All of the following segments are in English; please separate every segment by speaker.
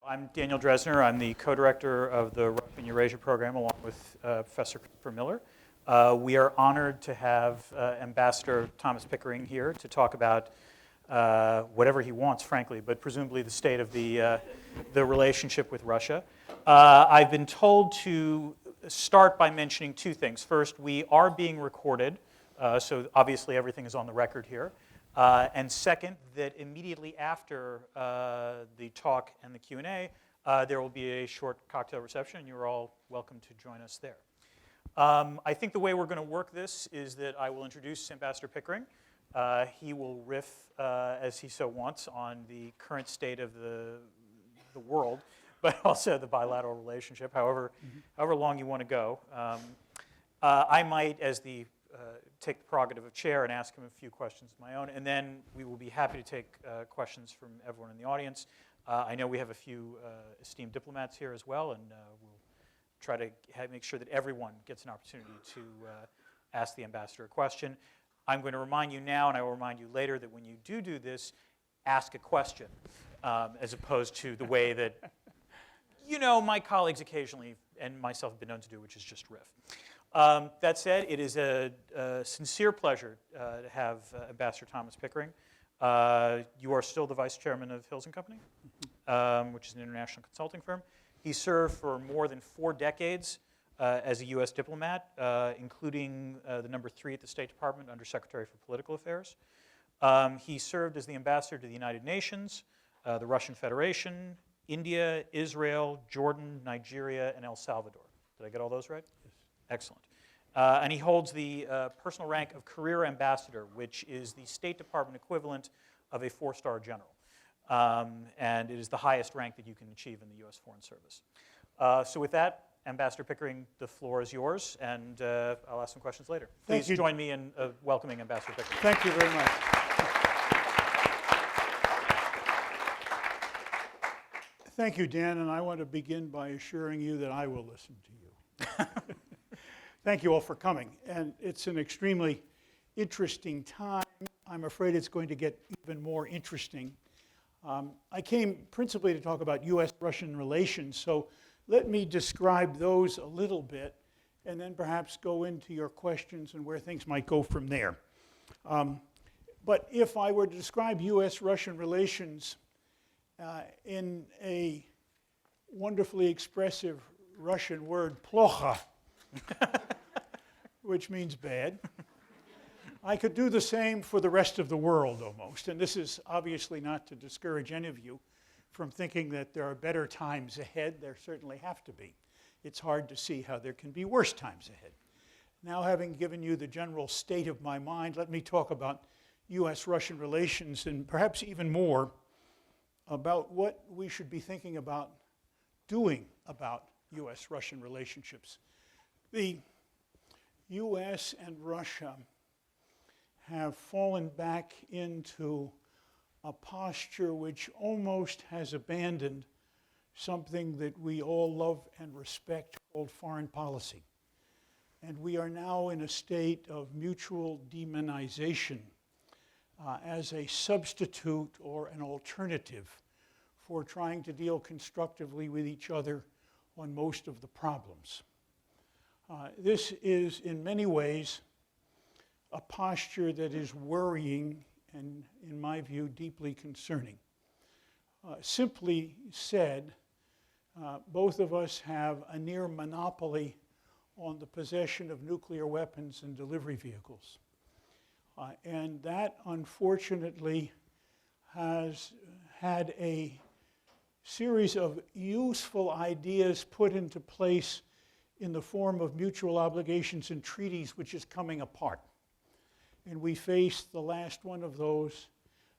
Speaker 1: I'm Daniel Dresner. I'm the co-director of the Russia Eurasia program along with Professor Christopher Miller. We are honored to have Ambassador Thomas Pickering here to talk about whatever he wants, frankly, but presumably the state of the relationship with Russia. I've been told to start by mentioning two things. First, we are being recorded, so obviously everything is on the record here. And second, that immediately after the talk and the Q&A, there will be a short cocktail reception, and you're all welcome to join us there. I think the way we're going to work this is that I will introduce Ambassador Pickering. He will riff, as he so wants, on the current state of the world, but also the bilateral relationship, however long you want to go. I might, as the take the prerogative of chair and ask him a few questions of my own, and then we will be happy to take questions from everyone in the audience. I know we have a few esteemed diplomats here as well, and we'll try to make sure that everyone gets an opportunity to ask the ambassador a question. I'm going to remind you now, and I will remind you later, that when you do this, ask a question, as opposed to the way that, my colleagues occasionally, and myself, have been known to do, which is just riff. That said, it is a sincere pleasure to have Ambassador Thomas Pickering. You are still the vice chairman of Hills & Company, which is an international consulting firm. He served for more than 4 decades as a U.S. diplomat, including the number 3 at the State Department, Under Secretary for Political Affairs. He served as the ambassador to the United Nations, the Russian Federation, India, Israel, Jordan, Nigeria, and El Salvador. Did I get all those right? Excellent. And he holds the personal rank of Career Ambassador, which is the State Department equivalent of a 4-star general. And it is the highest rank that you can achieve in the U.S. Foreign Service. So with that, Ambassador Pickering, the floor is yours, and I'll ask some questions later. Please join me in welcoming Ambassador Pickering.
Speaker 2: Thank you very much. Thank you, Dan, and I want to begin by assuring you that I will listen to you. Thank you all for coming, and it's an extremely interesting time. I'm afraid it's going to get even more interesting. I came principally to talk about U.S.-Russian relations, so let me describe those a little bit, and then perhaps go into your questions and where things might go from there. But if I were to describe U.S.-Russian relations in a wonderfully expressive Russian word, plokha, which means bad. I could do the same for the rest of the world almost, and this is obviously not to discourage any of you from thinking that there are better times ahead. There certainly have to be. It's hard to see how there can be worse times ahead. Now, having given you the general state of my mind, let me talk about U.S.-Russian relations and perhaps even more about what we should be thinking about doing about U.S.-Russian relationships. The U.S. and Russia have fallen back into a posture which almost has abandoned something that we all love and respect called foreign policy. And we are now in a state of mutual demonization as a substitute or an alternative for trying to deal constructively with each other on most of the problems. This is, in many ways, a posture that is worrying and, in my view, deeply concerning. Simply said, both of us have a near monopoly on the possession of nuclear weapons and delivery vehicles. And that, unfortunately, has had a series of useful ideas put into place in the form of mutual obligations and treaties, which is coming apart. And we face the last one of those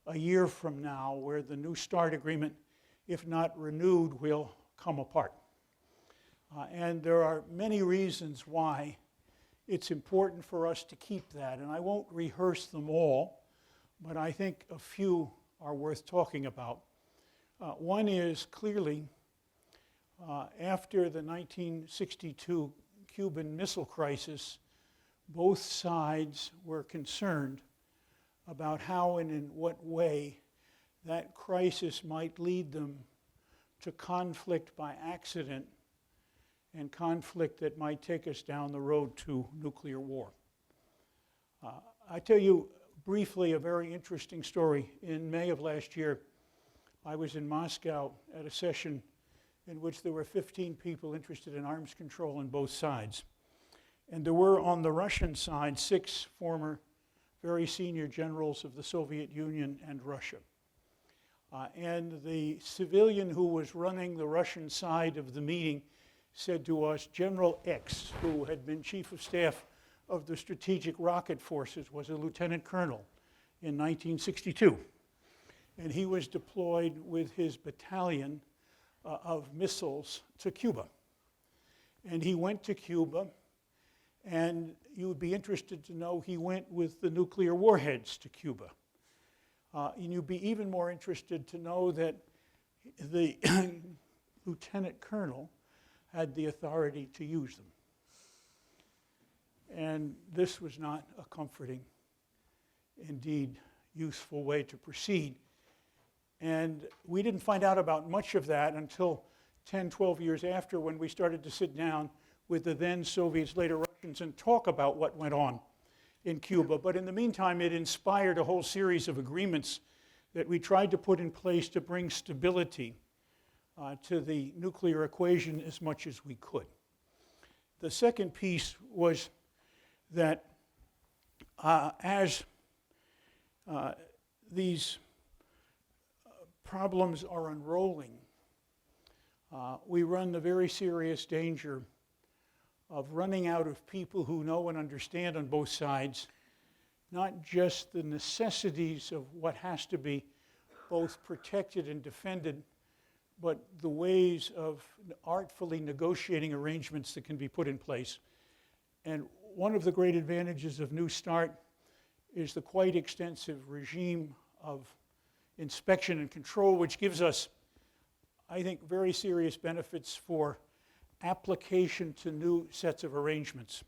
Speaker 2: a year from now, where the New START agreement, if not renewed, will come apart. And there are many reasons why it's important for us to keep that. And I won't rehearse them all, but I think a few are worth talking about. One is clearly, after the 1962 Cuban Missile Crisis, both sides were concerned about how and in what way that crisis might lead them to conflict by accident and conflict that might take us down the road to nuclear war. I tell you briefly a very interesting story. In May of last year, I was in Moscow at a session in which there were 15 people interested in arms control on both sides. And there were, on the Russian side, 6 former very senior generals of the Soviet Union and Russia. And the civilian who was running the Russian side of the meeting said to us, General X, who had been chief of staff of the Strategic Rocket Forces, was a lieutenant colonel in 1962. And he was deployed with his battalion of missiles to Cuba. And he went to Cuba, and you would be interested to know he went with the nuclear warheads to Cuba. And you'd be even more interested to know that the lieutenant colonel had the authority to use them. And this was not a comforting, indeed useful way to proceed. And we didn't find out about much of that until 10, 12 years after, when we started to sit down with the then Soviets, later Russians, and talk about what went on in Cuba. But in the meantime, it inspired a whole series of agreements that we tried to put in place to bring stability to the nuclear equation as much as we could. The second piece was that as these problems are unrolling, we run the very serious danger of running out of people who know and understand on both sides, not just the necessities of what has to be both protected and defended, but the ways of artfully negotiating arrangements that can be put in place. And one of the great advantages of New START is the quite extensive regime of inspection and control, which gives us, I think, very serious benefits for application to new sets of arrangements.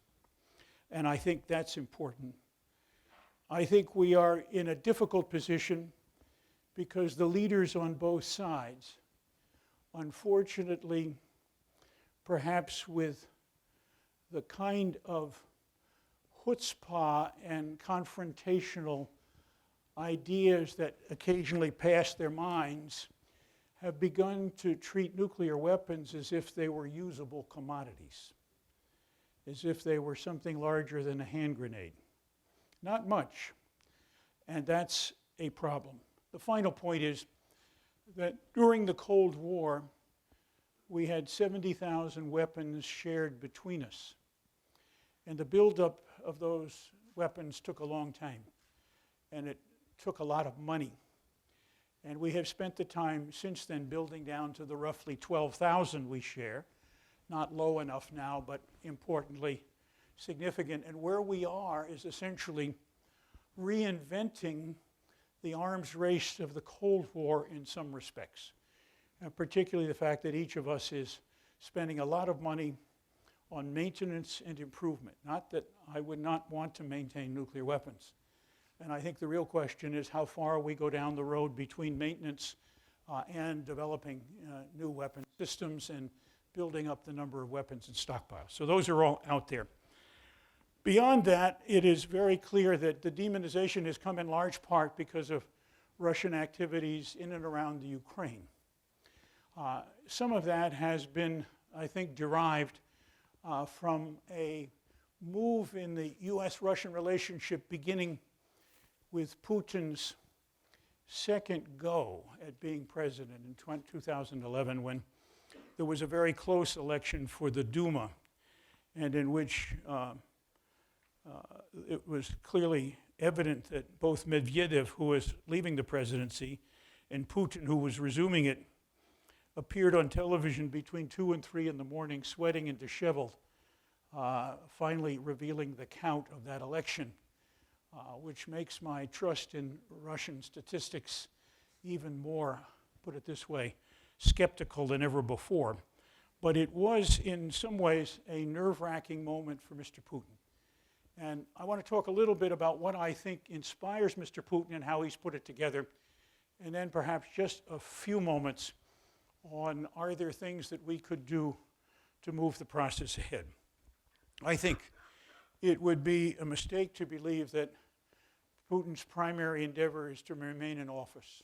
Speaker 2: And I think that's important. I think we are in a difficult position because the leaders on both sides, unfortunately, perhaps with the kind of chutzpah and confrontational ideas that occasionally pass their minds, have begun to treat nuclear weapons as if they were usable commodities, as if they were something larger than a hand grenade. Not much, and that's a problem. The final point is that during the Cold War, we had 70,000 weapons shared between us. And the buildup of those weapons took a long time, and it took a lot of money. And we have spent the time since then building down to the roughly 12,000 we share. Not low enough now, but importantly significant. And where we are is essentially reinventing the arms race of the Cold War in some respects. And particularly the fact that each of us is spending a lot of money on maintenance and improvement. Not that I would not want to maintain nuclear weapons. And I think the real question is how far we go down the road between maintenance and developing new weapon systems and building up the number of weapons in stockpiles. So those are all out there. Beyond that, it is very clear that the demonization has come in large part because of Russian activities in and around the Ukraine. Some of that has been, I think, derived from a move in the US-Russian relationship beginning with Putin's second go at being president in 2011, when there was a very close election for the Duma, and in which it was clearly evident that both Medvedev, who was leaving the presidency, and Putin, who was resuming it, appeared on television between 2 and 3 in the morning, sweating and disheveled, finally revealing the count of that election, which makes my trust in Russian statistics even more, put it this way, skeptical than ever before. But it was, in some ways, a nerve-wracking moment for Mr. Putin. And I want to talk a little bit about what I think inspires Mr. Putin and how he's put it together, and then perhaps just a few moments on are there things that we could do to move the process ahead. I think it would be a mistake to believe that Putin's primary endeavor is to remain in office.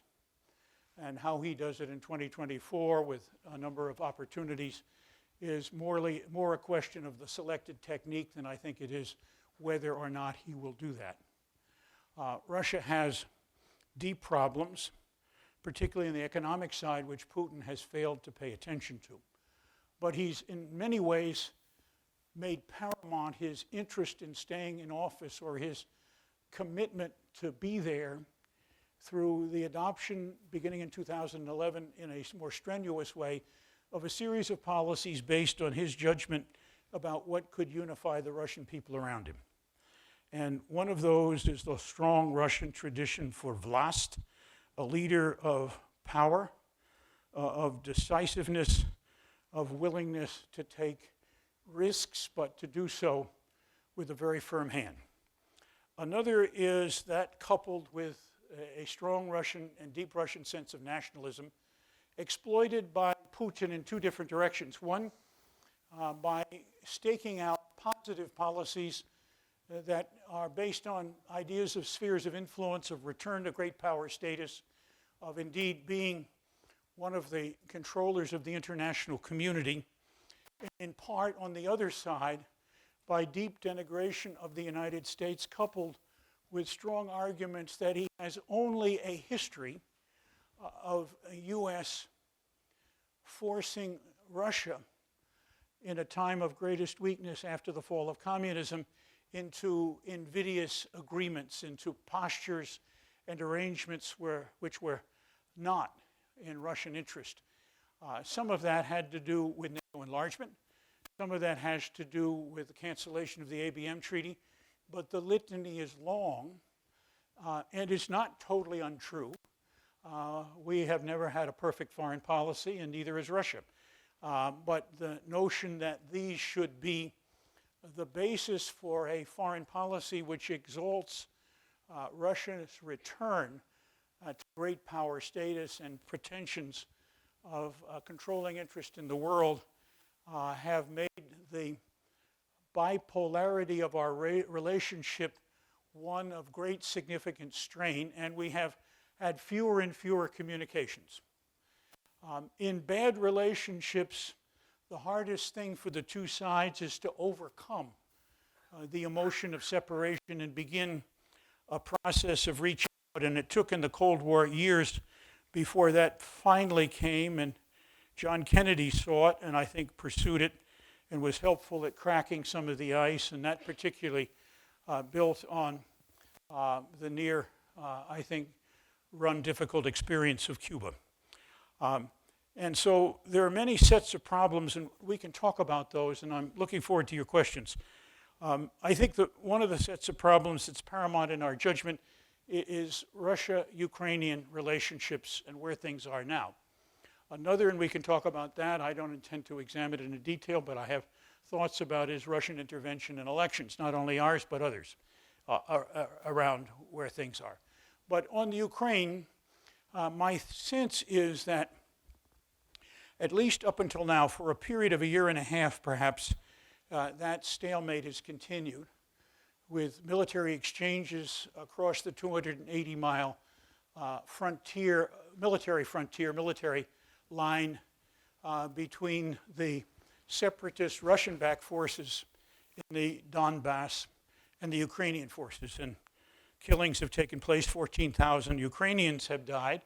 Speaker 2: And how he does it in 2024 with a number of opportunities is more a question of the selected technique than I think it is whether or not he will do that. Russia has deep problems, particularly on the economic side, which Putin has failed to pay attention to. But he's in many ways made paramount his interest in staying in office, or his commitment to be there, through the adoption, beginning in 2011, in a more strenuous way, of a series of policies based on his judgment about what could unify the Russian people around him. And one of those is the strong Russian tradition for vlast, a leader of power, of decisiveness, of willingness to take risks, but to do so with a very firm hand. Another is that coupled with a strong Russian and deep Russian sense of nationalism, exploited by Putin in two different directions. One, by staking out positive policies that are based on ideas of spheres of influence, of return to great power status, of indeed being one of the controllers of the international community, in part, on the other side, by deep denigration of the United States, coupled with strong arguments that he has only a history of a U.S. forcing Russia, in a time of greatest weakness after the fall of communism, into invidious agreements, into postures and arrangements which were not in Russian interest. Some of that had to do with NATO enlargement. Some of that has to do with the cancellation of the ABM treaty. But the litany is long, and it's not totally untrue. We have never had a perfect foreign policy, and neither has Russia. But the notion that these should be the basis for a foreign policy which exalts Russia's return to great power status and pretensions of controlling interest in the world have made the bipolarity of our relationship one of great significant strain, and we have had fewer and fewer communications. In bad relationships, the hardest thing for the two sides is to overcome the emotion of separation and begin a process of reaching out. And it took in the Cold War years before that finally came, and John Kennedy saw it and I think pursued it and was helpful at cracking some of the ice, and that particularly built on the near, I think, run difficult experience of Cuba. And so there are many sets of problems, and we can talk about those, and I'm looking forward to your questions. I think that one of the sets of problems that's paramount in our judgment is Russia-Ukrainian relationships and where things are now. Another, and we can talk about that, I don't intend to examine it in detail, but I have thoughts about, is Russian intervention in elections, not only ours, but others, around where things are. But on the Ukraine, my sense is that, at least up until now, for a period of a year and a half perhaps, that stalemate has continued, with military exchanges across the 280-mile military line between the separatist Russian-backed forces in the Donbass and the Ukrainian forces. And killings have taken place. 14,000 Ukrainians have died.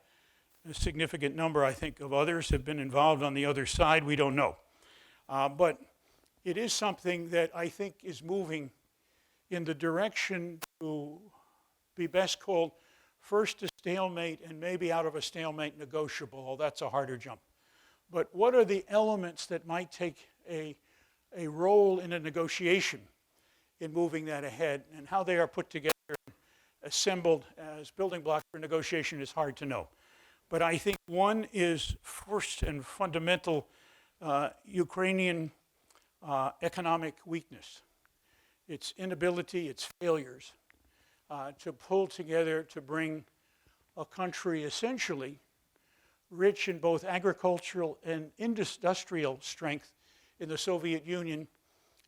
Speaker 2: A significant number, I think, of others have been involved on the other side. We don't know. But it is something that I think is moving in the direction to be best called first a stalemate and maybe out of a stalemate negotiable. Oh, that's a harder jump. But what are the elements that might take a role in a negotiation in moving that ahead, and how they are put together and assembled as building blocks for negotiation is hard to know. But I think one is first and fundamental Ukrainian economic weakness, its inability, its failures to pull together to bring a country essentially rich in both agricultural and industrial strength in the Soviet Union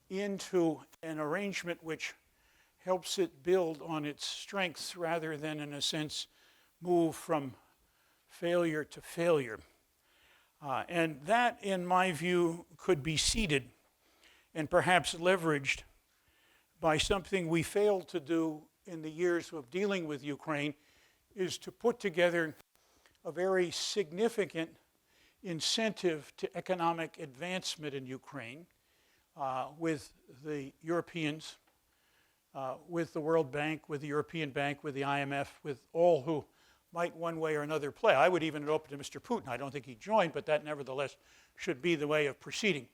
Speaker 2: into an arrangement which helps it build on its strengths rather than, in a sense, move from failure to failure. And that, in my view, could be seeded and perhaps leveraged by something we failed to do in the years of dealing with Ukraine, is to put together a very significant incentive to economic advancement in Ukraine with the Europeans, with the World Bank, with the European Bank, with the IMF, with all who might one way or another play. I would even open to Mr. Putin. I don't think he joined, but that nevertheless should be the way of proceeding.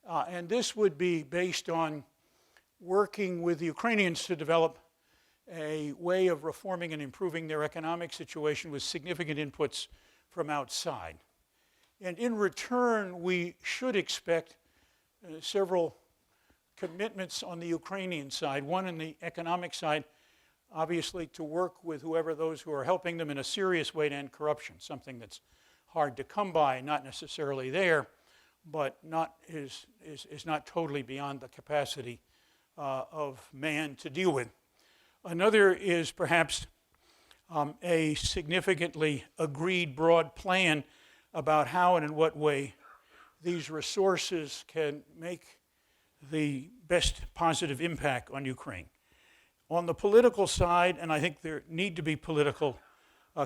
Speaker 2: And this would be based on working with the Ukrainians to develop a way of reforming and improving their economic situation with significant inputs from outside. And in return, we should expect several commitments on the Ukrainian side. One on the economic side, obviously to work with those who are helping them in a serious way to end corruption, something that's hard to come by, not necessarily there, but is not totally beyond the capacity of man to deal with. Another is perhaps a significantly agreed broad plan about how and in what way these resources can make the best positive impact on Ukraine. On the political side, and I think there need to be political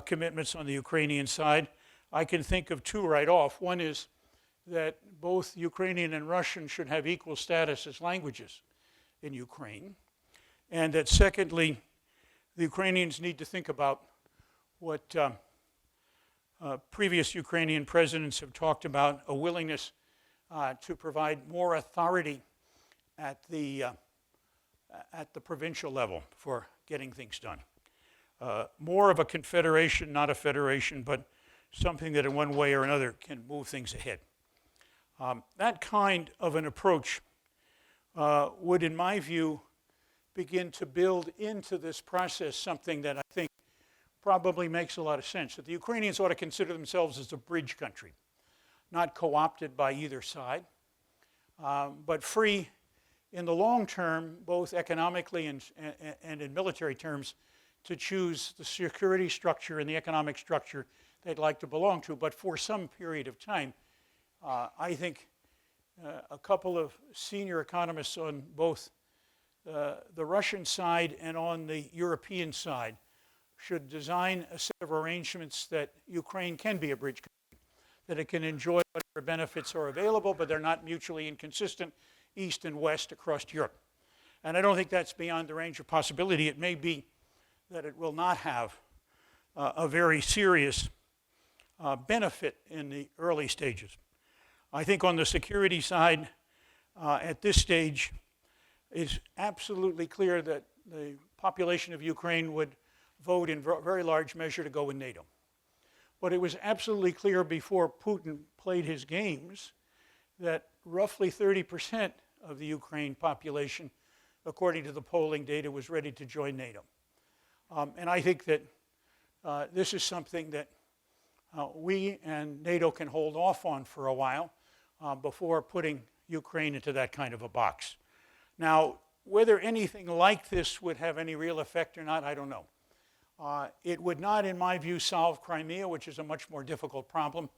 Speaker 2: commitments on the Ukrainian side, I can think of two right off. One is that both Ukrainian and Russian should have equal status as languages in Ukraine. And that secondly, the Ukrainians need to think about what previous Ukrainian presidents have talked about, a willingness to provide more authority at the provincial level for getting things done. More of a confederation, not a federation, but something that in one way or another can move things ahead. That kind of an approach would, in my view, begin to build into this process something that I think probably makes a lot of sense. That the Ukrainians ought to consider themselves as a bridge country, not co-opted by either side, but free in the long term, both economically and in military terms, to choose the security structure and the economic structure they'd like to belong to. But for some period of time, I think a couple of senior economists on both the Russian side and on the European side should design a set of arrangements that Ukraine can be a bridge country, that it can enjoy whatever benefits are available, but they're not mutually inconsistent east and west across Europe. And I don't think that's beyond the range of possibility. It may be that it will not have a very serious benefit in the early stages. I think on the security side, at this stage, it's absolutely clear that the population of Ukraine would vote in very large measure to go in NATO. But it was absolutely clear before Putin played his games that roughly 30% of the Ukraine population, according to the polling data, was ready to join NATO. And I think that this is something that we and NATO can hold off on for a while before putting Ukraine into that kind of a box. Now, whether anything like this would have any real effect or not, I don't know. It would not, in my view, solve Crimea, which is a much more difficult problem.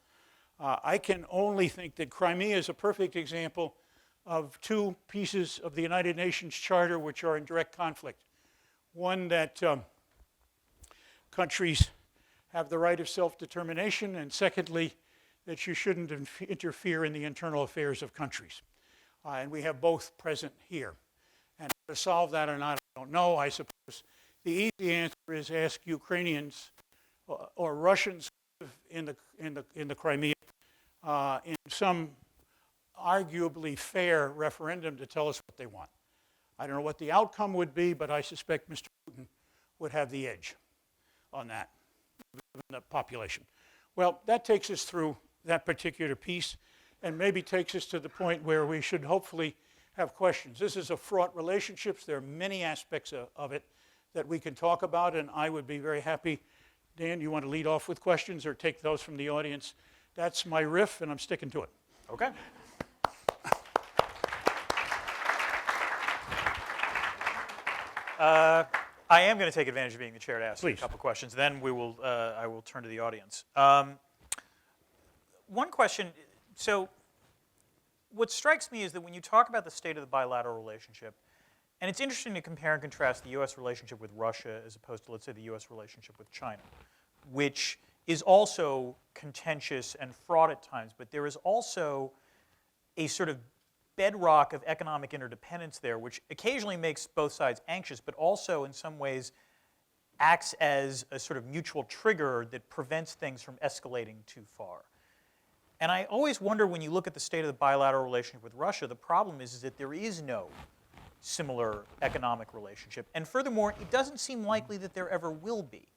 Speaker 2: I can only think that Crimea is a perfect example of two pieces of the United Nations Charter which are in direct conflict. One, that countries have the right of self-determination, and secondly, that you shouldn't interfere in the internal affairs of countries. And we have both present here. And to solve that or not, I don't know. I suppose the easy answer is ask Ukrainians or Russians in the Crimea in some arguably fair referendum to tell us what they want. I don't know what the outcome would be, but I suspect Mr. Putin would have the edge on that, the population. Well, that takes us through that particular piece and maybe takes us to the point where we should hopefully have questions. This is a fraught relationship. There are many aspects of it that we can talk about, and I would be very happy Dan, you want to lead off with questions or take those from the audience? That's my riff, and I'm sticking to it.
Speaker 1: Okay. I am going to take advantage of being the chair to ask you a couple questions. Then I will turn to the audience. One question. So, what strikes me is that when you talk about the state of the bilateral relationship, and it's interesting to compare and contrast the U.S. relationship with Russia as opposed to, let's say, the U.S. relationship with China, which is also contentious and fraught at times, but there is also a sort of bedrock of economic interdependence there, which occasionally makes both sides anxious, but also in some ways acts as a sort of mutual trigger that prevents things from escalating too far. And I always wonder, when you look at the state of the bilateral relationship with Russia, the problem is that there is no similar economic relationship. And furthermore, it doesn't seem likely that there ever will be.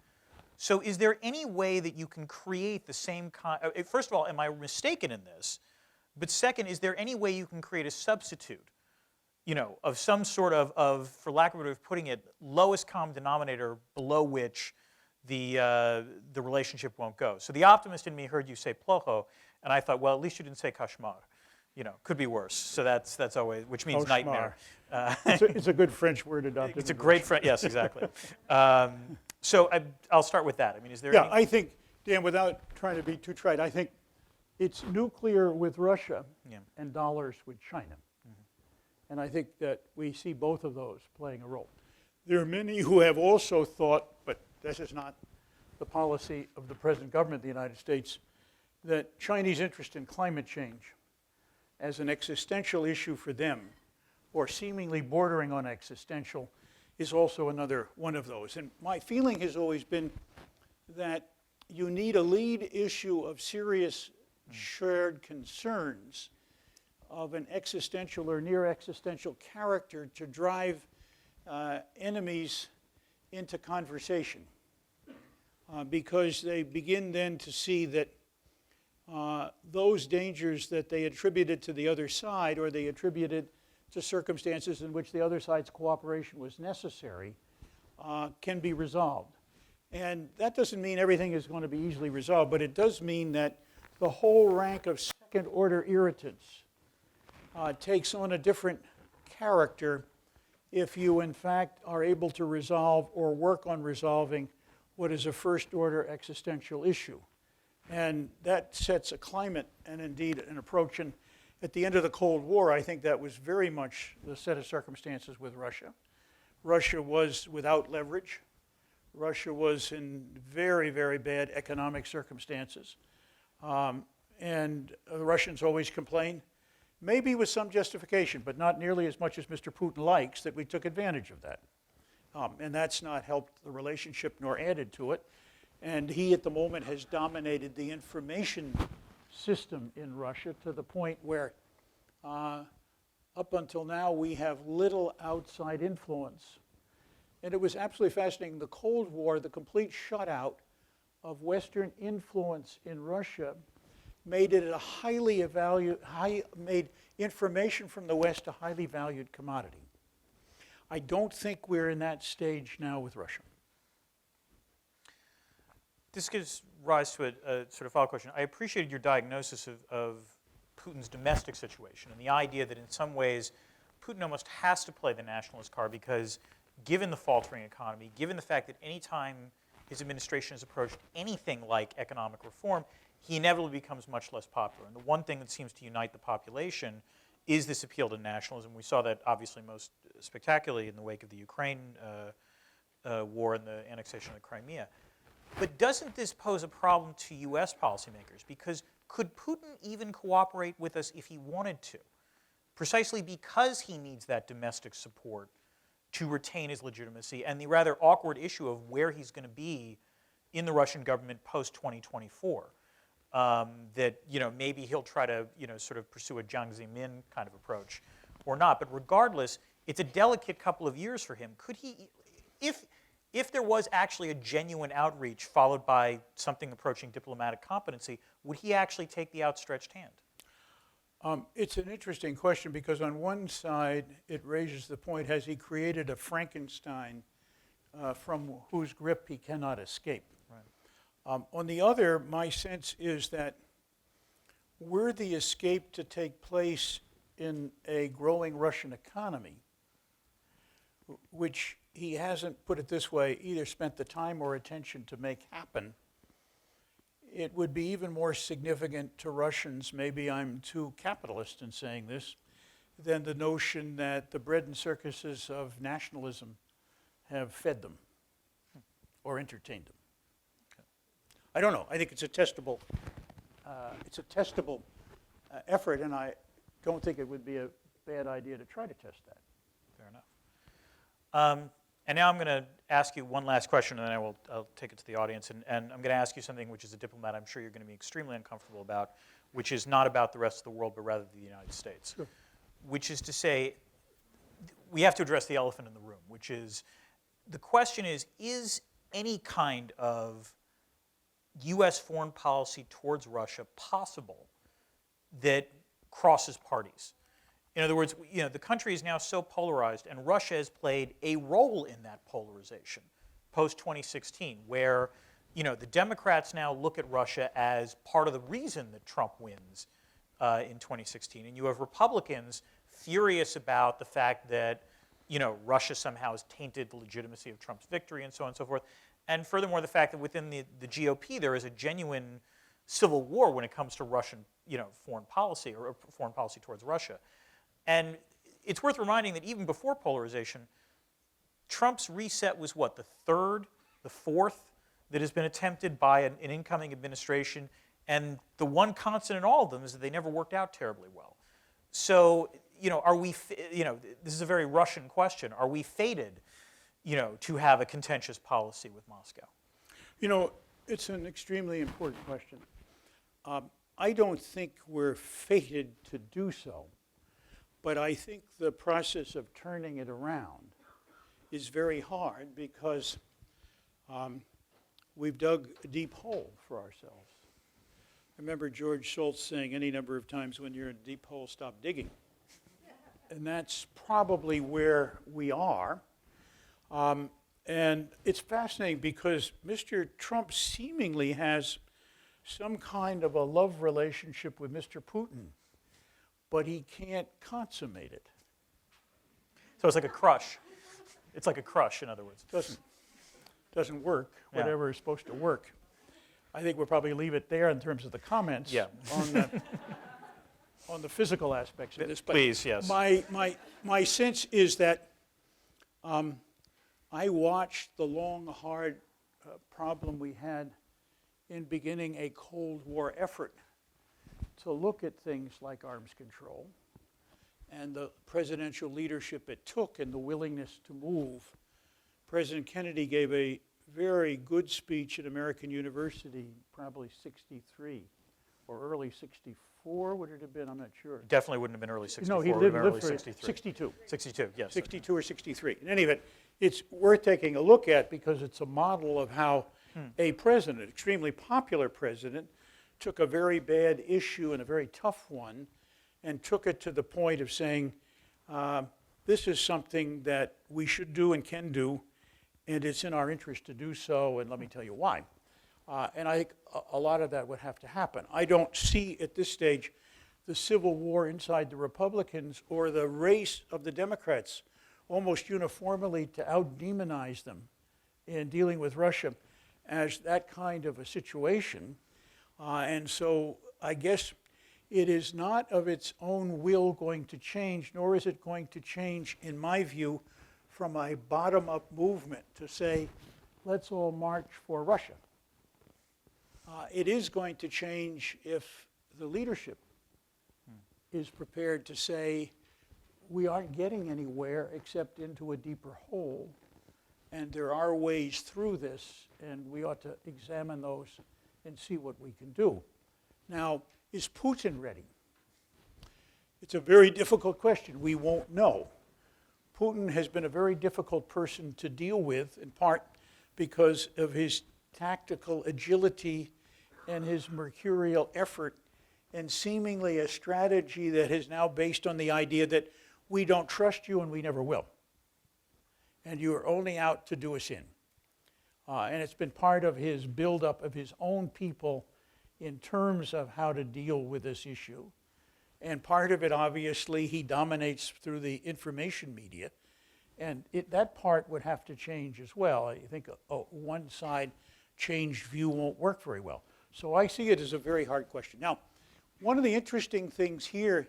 Speaker 1: So is there any way that you can create the same kind, first of all, am I mistaken in this? But second, is there any way you can create a substitute, of some sort of, for lack of a better way of putting it, lowest common denominator below which the relationship won't go? So the optimist in me heard you say plocho, and I thought, well, at least you didn't say kashmar. Could be worse. So that's always, which means nightmare.
Speaker 2: It's a good French word adopted.
Speaker 1: It's a great French, yes, exactly. So I'll start with that. I mean, is there
Speaker 2: Yeah,
Speaker 1: any?
Speaker 2: I think, Dan, without trying to be too trite, I think it's nuclear with Russia and dollars with China. Mm-hmm. And I think that we see both of those playing a role. There are many who have also thought, but this is not the policy of the present government of the United States, that Chinese interest in climate change as an existential issue for them, or seemingly bordering on existential, is also another one of those. And my feeling has always been that you need a lead issue of serious shared concerns of an existential or near existential character to drive enemies into conversation, because they begin then to see that those dangers that they attributed to the other side, or they attributed to circumstances in which the other side's cooperation was necessary, can be resolved. And that doesn't mean everything is going to be easily resolved, but it does mean that the whole rank of second-order irritants takes on a different character if you, in fact, are able to resolve or work on resolving what is a first-order existential issue. And that sets a climate and indeed an approach. And at the end of the Cold War, I think that was very much the set of circumstances with Russia. Russia was without leverage. Russia was in very, very bad economic circumstances. And the Russians always complain, maybe with some justification, but not nearly as much as Mr. Putin likes, that we took advantage of that. And that's not helped the relationship nor added to it. And he, at the moment, has dominated the information system in Russia to the point where, up until now, we have little outside influence. And it was absolutely fascinating. The Cold War, the complete shutout of Western influence in Russia, made it made information from the West a highly valued commodity. I don't think we're in that stage now with Russia.
Speaker 1: This gives rise to a sort of follow-up question. I appreciated your diagnosis of Putin's domestic situation and the idea that in some ways Putin almost has to play the nationalist card because given the faltering economy, given the fact that any time his administration has approached anything like economic reform, he inevitably becomes much less popular. And the one thing that seems to unite the population is this appeal to nationalism. We saw that obviously most spectacularly in the wake of the Ukraine war and the annexation of the Crimea. But doesn't this pose a problem to U.S. policymakers? Because could Putin even cooperate with us if he wanted to? Precisely because he needs that domestic support to retain his legitimacy and the rather awkward issue of where he's going to be in the Russian government post-2024. That maybe he'll try to sort of pursue a Jiang Zemin kind of approach or not. But regardless, it's a delicate couple of years for him. Could he, if there was actually a genuine outreach followed by something approaching diplomatic competency, would he actually take the outstretched hand?
Speaker 2: It's an interesting question because on one side, it raises the point, has he created a Frankenstein from whose grip he cannot escape?
Speaker 1: Right.
Speaker 2: On the other, my sense is that were the escape to take place in a growing Russian economy, which he hasn't, put it this way, either spent the time or attention to make happen, it would be even more significant to Russians, maybe I'm too capitalist in saying this, than the notion that the bread and circuses of nationalism have fed them or entertained them. Okay. I don't know. I think it's a testable effort, and I don't think it would be a bad idea to try to test that.
Speaker 1: Fair enough. And now I'm going to ask you one last question, and then I'll take it to the audience. And I'm going to ask you something which, as a diplomat, I'm sure you're going to be extremely uncomfortable about, which is not about the rest of the world, but rather the United States.
Speaker 2: Sure.
Speaker 1: Which is to say, we have to address the elephant in the room, which is, the question is any kind of U.S. foreign policy towards Russia possible that crosses parties? In other words, the country is now so polarized, and Russia has played a role in that polarization post-2016, where the Democrats now look at Russia as part of the reason that Trump wins in 2016. And you have Republicans furious about the fact that Russia somehow has tainted the legitimacy of Trump's victory and so on and so forth. And furthermore, the fact that within the GOP there is a genuine civil war when it comes to Russian foreign policy or foreign policy towards Russia. And it's worth reminding that even before polarization, Trump's reset was what, the third, the fourth that has been attempted by an incoming administration, and the one constant in all of them is that they never worked out terribly well. So, are we, this is a very Russian question, are we fated, to have a contentious policy with Moscow?
Speaker 2: It's an extremely important question. I don't think we're fated to do so, but I think the process of turning it around is very hard because we've dug a deep hole for ourselves. I remember George Shultz saying any number of times, when you're in a deep hole, stop digging. And that's probably where we are. And it's fascinating because Mr. Trump seemingly has some kind of a love relationship with Mr. Putin, but he can't consummate it.
Speaker 1: So it's like a crush. It's like a crush, in other words.
Speaker 2: Doesn't work, whatever is supposed to work. I think we'll probably leave it there in terms of the comments on the physical aspects of this. But
Speaker 1: please, yes.
Speaker 2: My sense is that I watched the long, hard problem we had in beginning a Cold War effort to look at things like arms control and the presidential leadership it took and the willingness to move. President Kennedy gave a very good speech at American University, probably 63 or early 64, would it have been? I'm not sure.
Speaker 1: Definitely wouldn't have been early 64.
Speaker 2: No, he lived
Speaker 1: early
Speaker 2: for
Speaker 1: 63.
Speaker 2: 62.
Speaker 1: 62, yes.
Speaker 2: 62 or 63. In any event, it's worth taking a look at because it's a model of how a president, extremely popular president, took a very bad issue and a very tough one and took it to the point of saying, this is something that we should do and can do, and it's in our interest to do so, and let me tell you why. And I think a lot of that would have to happen. I don't see at this stage the civil war inside the Republicans or the race of the Democrats almost uniformly to out-demonize them in dealing with Russia as that kind of a situation. And so I guess it is not of its own will going to change, nor is it going to change, in my view, from a bottom-up movement to say, let's all march for Russia. It is going to change if the leadership is prepared to say, we aren't getting anywhere except into a deeper hole, and there are ways through this, and we ought to examine those and see what we can do. Now, is Putin ready? It's a very difficult question. We won't know. Putin has been a very difficult person to deal with, in part because of his tactical agility and his mercurial effort, and seemingly a strategy that is now based on the idea that we don't trust you and we never will. And you are only out to do us in. And it's been part of his buildup of his own people in terms of how to deal with this issue. And part of it, obviously, he dominates through the information media. And that part would have to change as well. I think a one-side changed view won't work very well. So I see it as a very hard question. Now, one of the interesting things here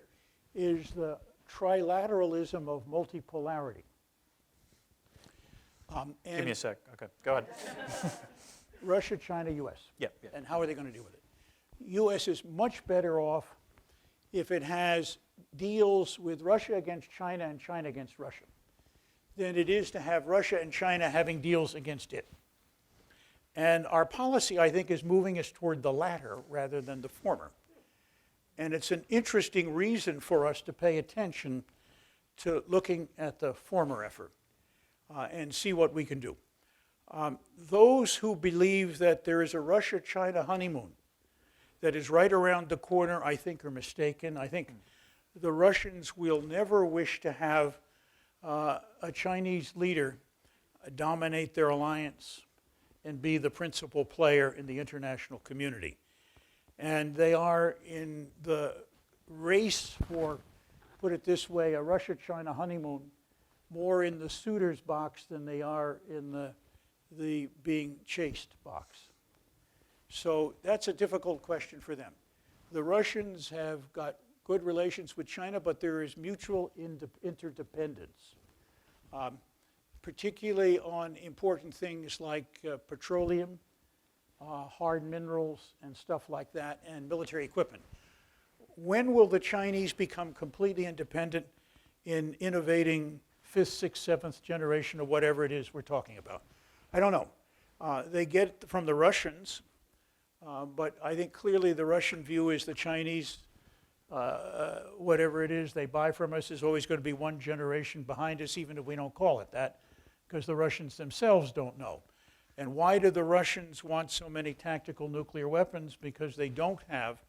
Speaker 2: is the trilateralism of multipolarity.
Speaker 1: Give me a sec. Okay, go ahead.
Speaker 2: Russia, China, U.S.
Speaker 1: Yeah.
Speaker 2: And how are they going to deal with it? U.S. is much better off if it has deals with Russia against China and China against Russia than it is to have Russia and China having deals against it. And our policy, I think, is moving us toward the latter rather than the former. And it's an interesting reason for us to pay attention to looking at the former effort and see what we can do. Those who believe that there is a Russia-China honeymoon that is right around the corner, I think, are mistaken. I think the Russians will never wish to have a Chinese leader dominate their alliance and be the principal player in the international community. And they are in the race for, put it this way, a Russia-China honeymoon, more in the suitor's box than they are in the being chased box. So that's a difficult question for them. The Russians have got good relations with China, but there is mutual interdependence, particularly on important things like petroleum, hard minerals, and stuff like that, and military equipment. When will the Chinese become completely independent in innovating 5th, 6th, 7th generation of whatever it is we're talking about? I don't know. They get it from the Russians, but I think clearly the Russian view is the Chinese, whatever it is they buy from us is always going to be one generation behind us, even if we don't call it that, because the Russians themselves don't know. And why do the Russians want so many tactical nuclear weapons? Because they don't have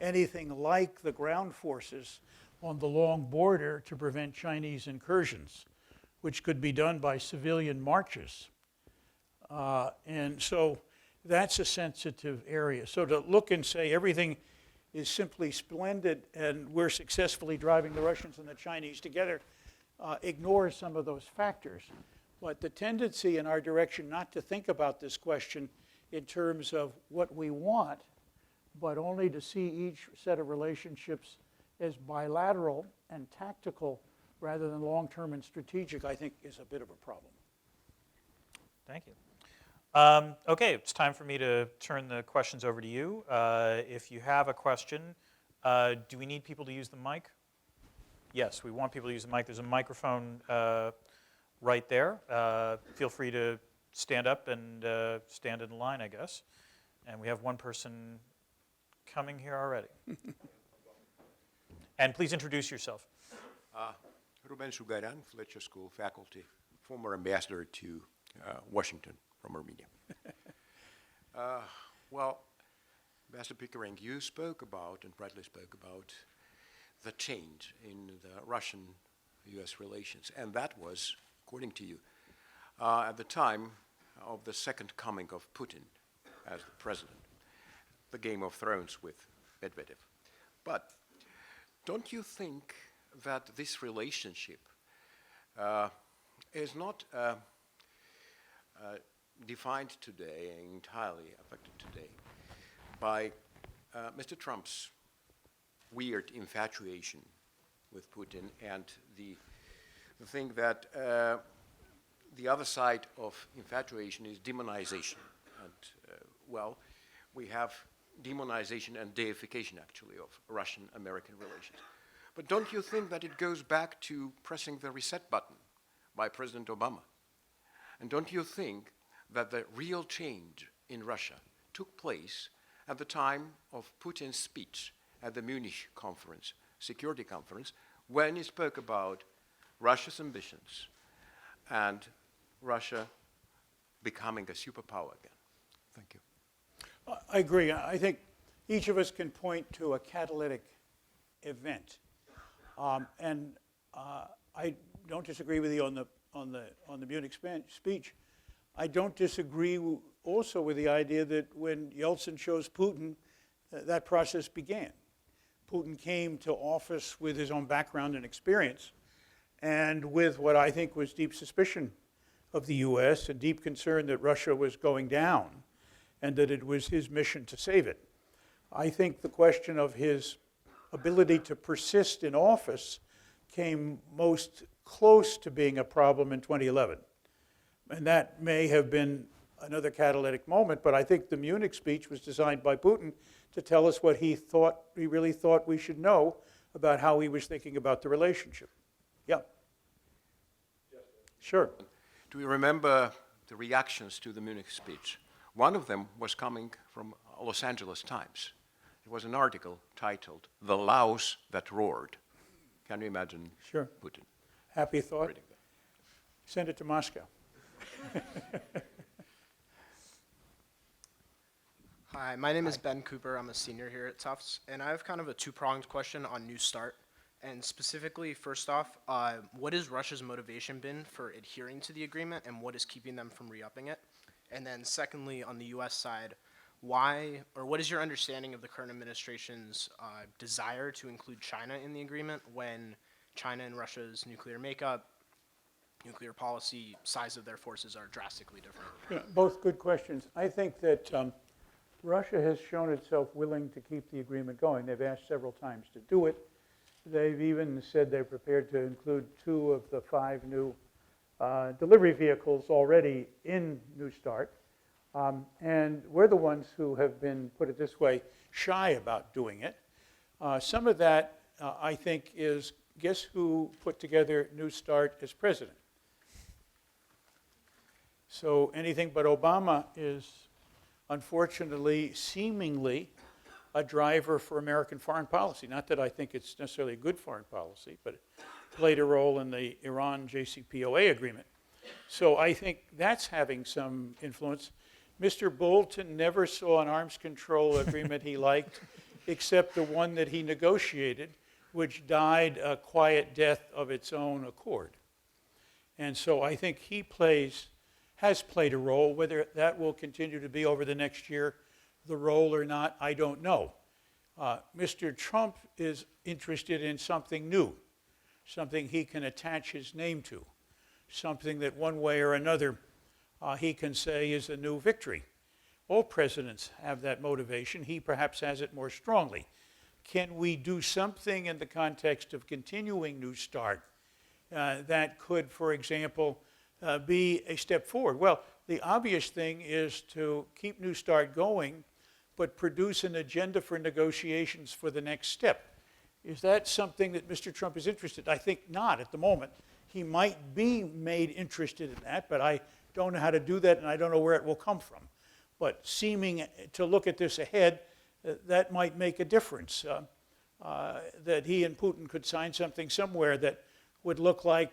Speaker 2: anything like the ground forces on the long border to prevent Chinese incursions, which could be done by civilian marches. And so that's a sensitive area. So to look and say everything is simply splendid and we're successfully driving the Russians and the Chinese together ignores some of those factors. But the tendency in our direction not to think about this question in terms of what we want, but only to see each set of relationships as bilateral and tactical rather than long-term and strategic, I think is a bit of a problem.
Speaker 1: Thank you. Okay, it's time for me to turn the questions over to you. If you have a question, do we need people to use the mic? Yes, we want people to use the mic. There's a microphone right there. Feel free to stand up and stand in line, I guess. And we have one person coming here already. And please introduce yourself.
Speaker 3: Ruben Sugaran, Fletcher School faculty, former ambassador to Washington from Armenia. Well, Ambassador Pickering, you spoke about, and rightly spoke about, the change in the Russian-US relations. And that was, according to you, at the time of the second coming of Putin as the president, the Game of Thrones with Medvedev. But don't you think that this relationship is not defined today, entirely affected today, by Mr. Trump's weird infatuation with Putin and the thing that the other side of infatuation is demonization. And, well, we have demonization and deification, actually, of Russian-American relations. But don't you think that it goes back to pressing the reset button by President Obama? And don't you think that the real change in Russia took place at the time of Putin's speech at the Munich conference, security conference, when he spoke about Russia's ambitions and Russia becoming a superpower again? Thank you.
Speaker 2: I agree. I think each of us can point to a catalytic event. I don't disagree with you on the Munich speech. I don't disagree also with the idea that when Yeltsin chose Putin, that process began. Putin came to office with his own background and experience, and with what I think was deep suspicion of the US, a deep concern that Russia was going down, and that it was his mission to save it. I think the question of his ability to persist in office came most close to being a problem in 2011. And that may have been another catalytic moment, but I think the Munich speech was designed by Putin to tell us what he really thought we should know about how he was thinking about the relationship. Yeah. Sure.
Speaker 3: Do you remember the reactions to the Munich speech? One of them was coming from Los Angeles Times. It was an article titled, "The Louse That Roared." Can you imagine
Speaker 2: Sure.
Speaker 3: Putin
Speaker 2: Happy thought.
Speaker 3: reading that?
Speaker 2: Send it to Moscow.
Speaker 4: Hi, my name is Ben Cooper. I'm a senior here at Tufts, and I have kind of a two-pronged question on New START. And specifically, first off, what has Russia's motivation been for adhering to the agreement, and what is keeping them from re-upping it? And then secondly, on the U.S. side, why, or what is your understanding of the current administration's desire to include China in the agreement when China and Russia's nuclear makeup, nuclear policy, size of their forces are drastically different?
Speaker 2: Yeah, both good questions. I think that Russia has shown itself willing to keep the agreement going. They've asked several times to do it. They've even said they're prepared to include 2 of the 5 new delivery vehicles already in New START. And we're the ones who have been, put it this way, shy about doing it. Some of that, I think, is, guess who put together New START as president? So anything but Obama is, unfortunately, seemingly a driver for American foreign policy. Not that I think it's necessarily a good foreign policy, but it played a role in the Iran JCPOA agreement. So I think that's having some influence. Mr. Bolton never saw an arms control agreement he liked, except the one that he negotiated, which died a quiet death of its own accord. And so I think he has played a role. Whether that will continue to be over the next year, the role or not, I don't know. Mr. Trump is interested in something new, something he can attach his name to, something that one way or another he can say is a new victory. All presidents have that motivation. He perhaps has it more strongly. Can we do something in the context of continuing New START that could, for example, be a step forward? Well, the obvious thing is to keep New START going, but produce an agenda for negotiations for the next step. Is that something that Mr. Trump is interested in? I think not at the moment. He might be made interested in that, but I don't know how to do that, and I don't know where it will come from. But seeming to look at this ahead, that might make a difference, that he and Putin could sign something somewhere that would look like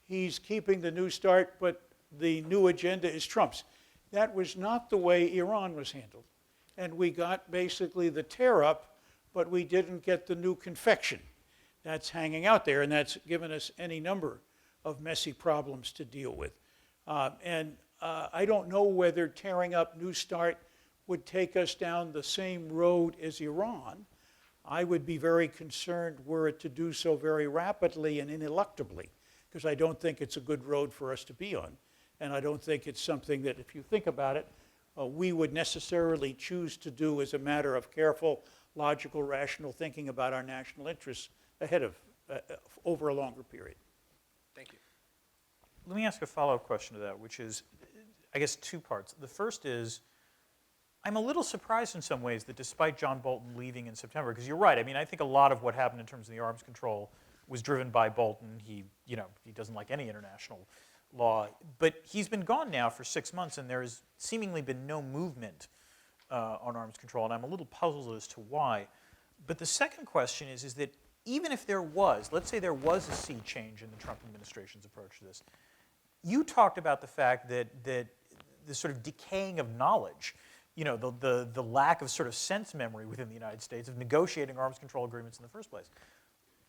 Speaker 2: he's keeping the New START, but the new agenda is Trump's. That was not the way Iran was handled. And we got basically the tear up, but we didn't get the new confection. That's hanging out there, and that's given us any number of messy problems to deal with. I don't know whether tearing up New START would take us down the same road as Iran. I would be very concerned were it to do so very rapidly and ineluctably, because I don't think it's a good road for us to be on. And I don't think it's something that, if you think about it, we would necessarily choose to do as a matter of careful, logical, rational thinking about our national interests ahead of, over a longer period.
Speaker 4: Thank you.
Speaker 1: Let me ask a follow-up question to that, which is, I guess, 2 parts. The first is, I'm a little surprised in some ways that despite John Bolton leaving in September, because you're right, I mean, I think a lot of what happened in terms of the arms control was driven by Bolton. He doesn't like any international law, but he's been gone now for 6 months, and there has seemingly been no movement on arms control, and I'm a little puzzled as to why. But the second question is that even if there was, let's say there was a sea change in the Trump administration's approach to this, you talked about the fact that the sort of decaying of knowledge, the lack of sort of sense memory within the United States of negotiating arms control agreements in the first place.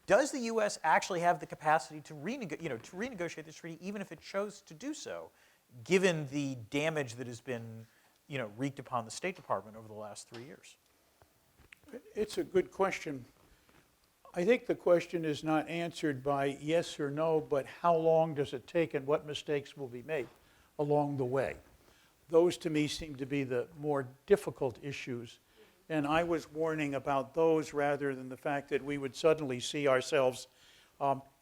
Speaker 1: Does the U.S. actually have the capacity to renegotiate this treaty, even if it chose to do so, given the damage that has been, wreaked upon the State Department over the last 3 years?
Speaker 2: It's a good question. I think the question is not answered by yes or no, but how long does it take and what mistakes will be made along the way. Those to me seem to be the more difficult issues, and I was warning about those rather than the fact that we would suddenly see ourselves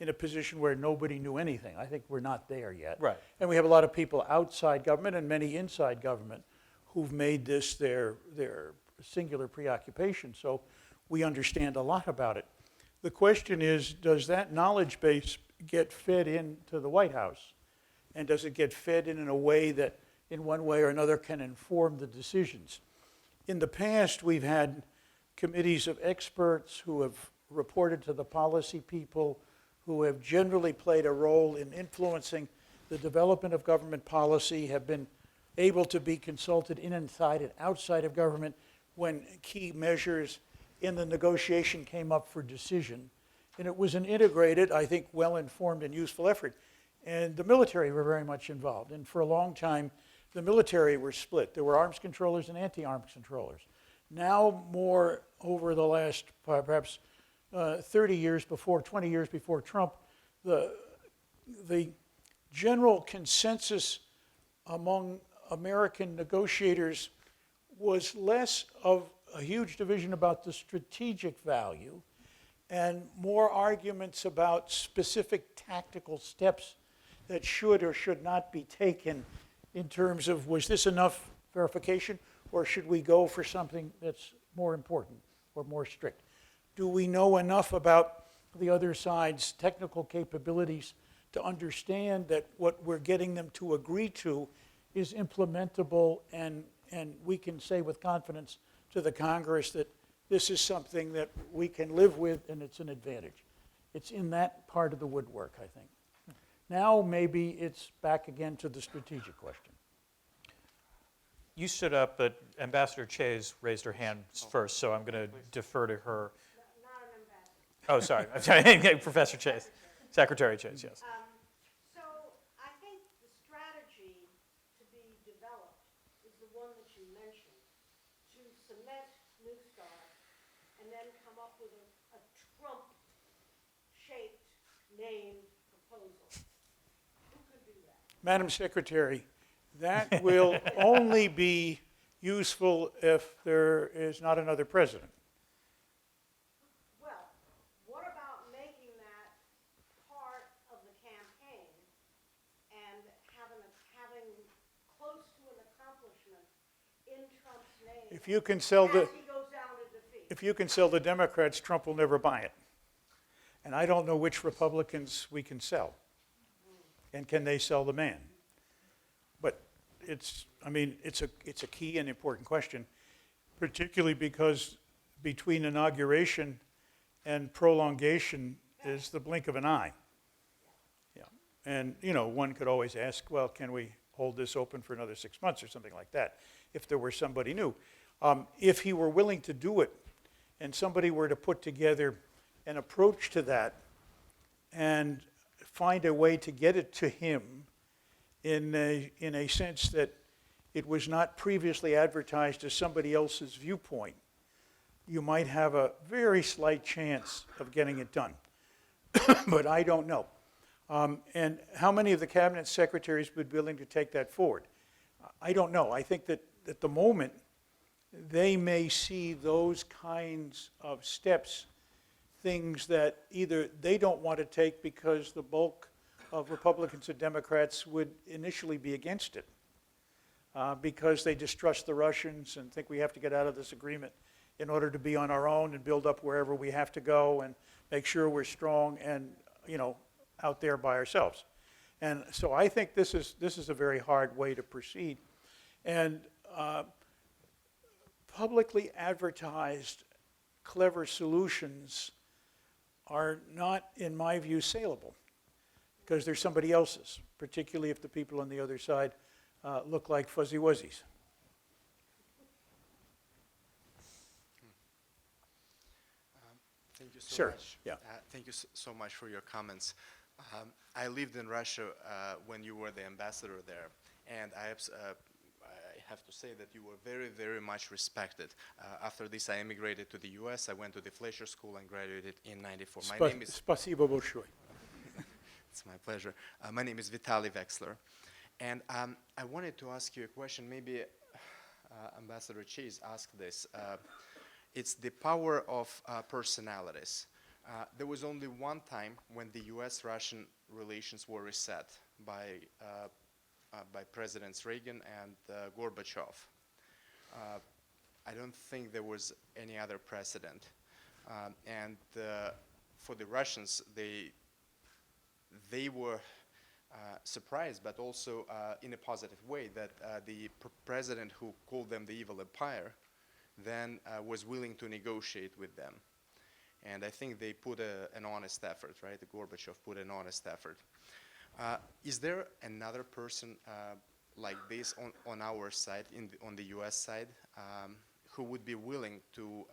Speaker 2: in a position where nobody knew anything. I think we're not there yet.
Speaker 1: Right.
Speaker 2: And we have a lot of people outside government and many inside government who've made this their singular preoccupation, so we understand a lot about it. The question is, does that knowledge base get fed into the White House? And does it get fed in a way that, in one way or another, can inform the decisions? In the past, we've had committees of experts who have reported to the policy people, who have generally played a role in influencing the development of government policy, have been able to be consulted inside and outside of government when key measures in the negotiation came up for decision. And it was an integrated, I think, well-informed and useful effort. And the military were very much involved. And for a long time, the military were split. There were arms controllers and anti-arms controllers. Now, more over the last perhaps 30 years before, 20 years before Trump, the general consensus among American negotiators was less of a huge division about the strategic value and more arguments about specific tactical steps that should or should not be taken in terms of, was this enough verification, or should we go for something that's more important or more strict? Do we know enough about the other side's technical capabilities to understand that what we're getting them to agree to is implementable, and we can say with confidence to the Congress that this is something that we can live with and it's an advantage? It's in that part of the woodwork, I think. Now maybe it's back again to the strategic question.
Speaker 1: You stood up, but Ambassador Chase raised her hand first, so I'm going to defer to her.
Speaker 5: Not an ambassador.
Speaker 1: Oh, sorry. I'm sorry. Professor Chase. Secretary Chase, yes.
Speaker 5: So I think the strategy to be developed is the one that you mentioned, to cement New Start and then come up with a Trump-shaped named proposal. Who could do that?
Speaker 2: Madam Secretary, that will only be useful if there is not another president.
Speaker 5: Well, what about making that part of the campaign and having close to an accomplishment in Trump's name
Speaker 2: If you can sell
Speaker 5: as
Speaker 2: the,
Speaker 5: he goes down to defeat?
Speaker 2: if you can sell the Democrats, Trump will never buy it. And I don't know which Republicans we can sell. And can they sell the man? But it's a key and important question, particularly because between inauguration and prolongation is the blink of an eye. Yeah. And, one could always ask, well, can we hold this open for another 6 months or something like that, if there were somebody new? If he were willing to do it and somebody were to put together an approach to that and find a way to get it to him in a sense that it was not previously advertised as somebody else's viewpoint, you might have a very slight chance of getting it done. But I don't know. And how many of the cabinet secretaries would be willing to take that forward? I don't know. I think that at the moment, they may see those kinds of steps, things that either they don't want to take because the bulk of Republicans and Democrats would initially be against it, because they distrust the Russians and think we have to get out of this agreement in order to be on our own and build up wherever we have to go and make sure we're strong and, out there by ourselves. And so I think this is a very hard way to proceed. And publicly advertised clever solutions are not, in my view, saleable, because they're somebody else's, particularly if the people on the other side look like fuzzy wuzzies.
Speaker 6: Thank you so
Speaker 2: Sir,
Speaker 6: much.
Speaker 2: yeah.
Speaker 6: Thank you so much for your comments. I lived in Russia when you were the ambassador there, And I have to say that you were very, very much respected. After this, I emigrated to the US. I went to the Fleischer School and graduated in '94. My name is...
Speaker 2: Spasibo большое.
Speaker 6: It's my pleasure. My name is Vitaly Wexler. And I wanted to ask you a question. Maybe Ambassador Chase asked this. It's the power of personalities. There was only one time when the US-Russian relations were reset by Presidents Reagan and Gorbachev. I don't think there was any other precedent. And for the Russians, they were surprised, but also in a positive way, that the president who called them the evil empire then was willing to negotiate with them. And I think they put an honest effort, right? The Gorbachev put an honest effort. Is there another person like this on our side, on the US side, who would be willing to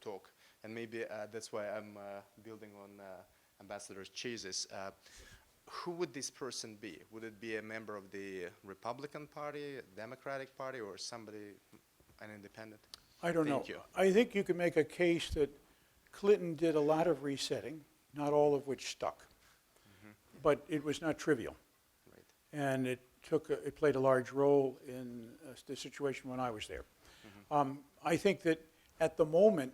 Speaker 6: talk? And maybe that's why I'm building on Ambassador Chase's. Who would this person be? Would it be a member of the Republican Party, Democratic Party, or somebody, an independent?
Speaker 2: I don't know.
Speaker 6: Thank you.
Speaker 2: I think you can make a case that Clinton did a lot of resetting, not all of which stuck. But it was not trivial.
Speaker 6: Right.
Speaker 2: And it played a large role in the situation when I was there. I think that at the moment,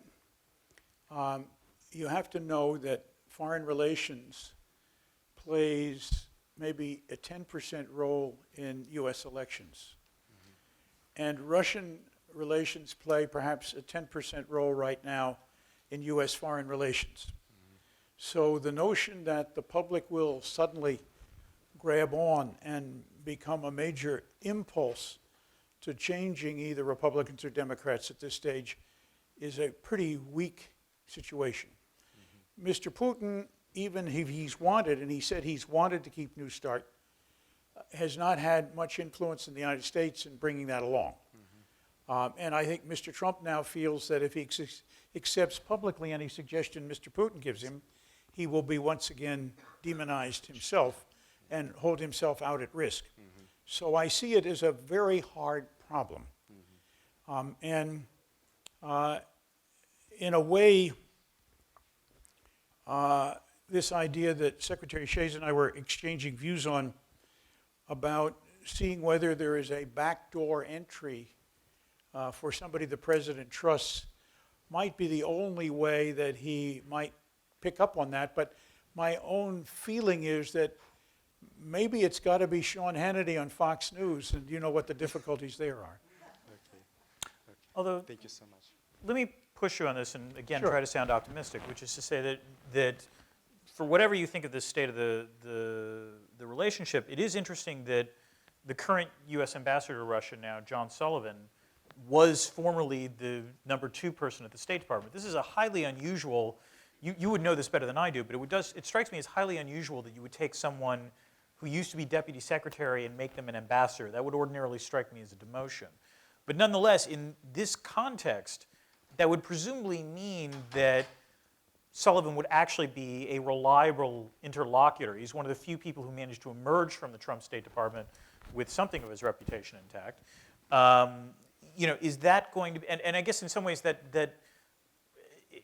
Speaker 2: you have to know that foreign relations plays maybe a 10% role in US elections. And Russian relations play perhaps a 10% role right now in US foreign relations. So the notion that the public will suddenly grab on and become a major impulse to changing either Republicans or Democrats at this stage is a pretty weak situation. Mr. Putin, even if he's wanted, and he said he's wanted to keep New START, has not had much influence in the United States in bringing that along. And I think Mr. Trump now feels that if he accepts publicly any suggestion Mr. Putin gives him, he will be once again demonized himself and hold himself out at risk. So I see it as a very hard problem. And in a way, this idea that Secretary Shays and I were exchanging views on about seeing whether there is a backdoor entry for somebody the president trusts might be the only way that he might pick up on that. But my own feeling is that maybe it's got to be Sean Hannity on Fox News, and you know what the difficulties there are.
Speaker 6: Okay.
Speaker 1: Although,
Speaker 6: Thank you so much.
Speaker 1: let me push you on this and again
Speaker 2: Sure.
Speaker 1: try to sound optimistic, which is to say that for whatever you think of the state of the relationship, it is interesting that the current U.S. ambassador to Russia now, John Sullivan, was formerly the #2 person at the State Department. This is a highly unusual, you would know this better than I do, but it strikes me as highly unusual that you would take someone who used to be deputy secretary and make them an ambassador. That would ordinarily strike me as a demotion. But nonetheless, in this context, that would presumably mean that Sullivan would actually be a reliable interlocutor. He's one of the few people who managed to emerge from the Trump State Department with something of his reputation intact. Is that going to be, and I guess in some ways that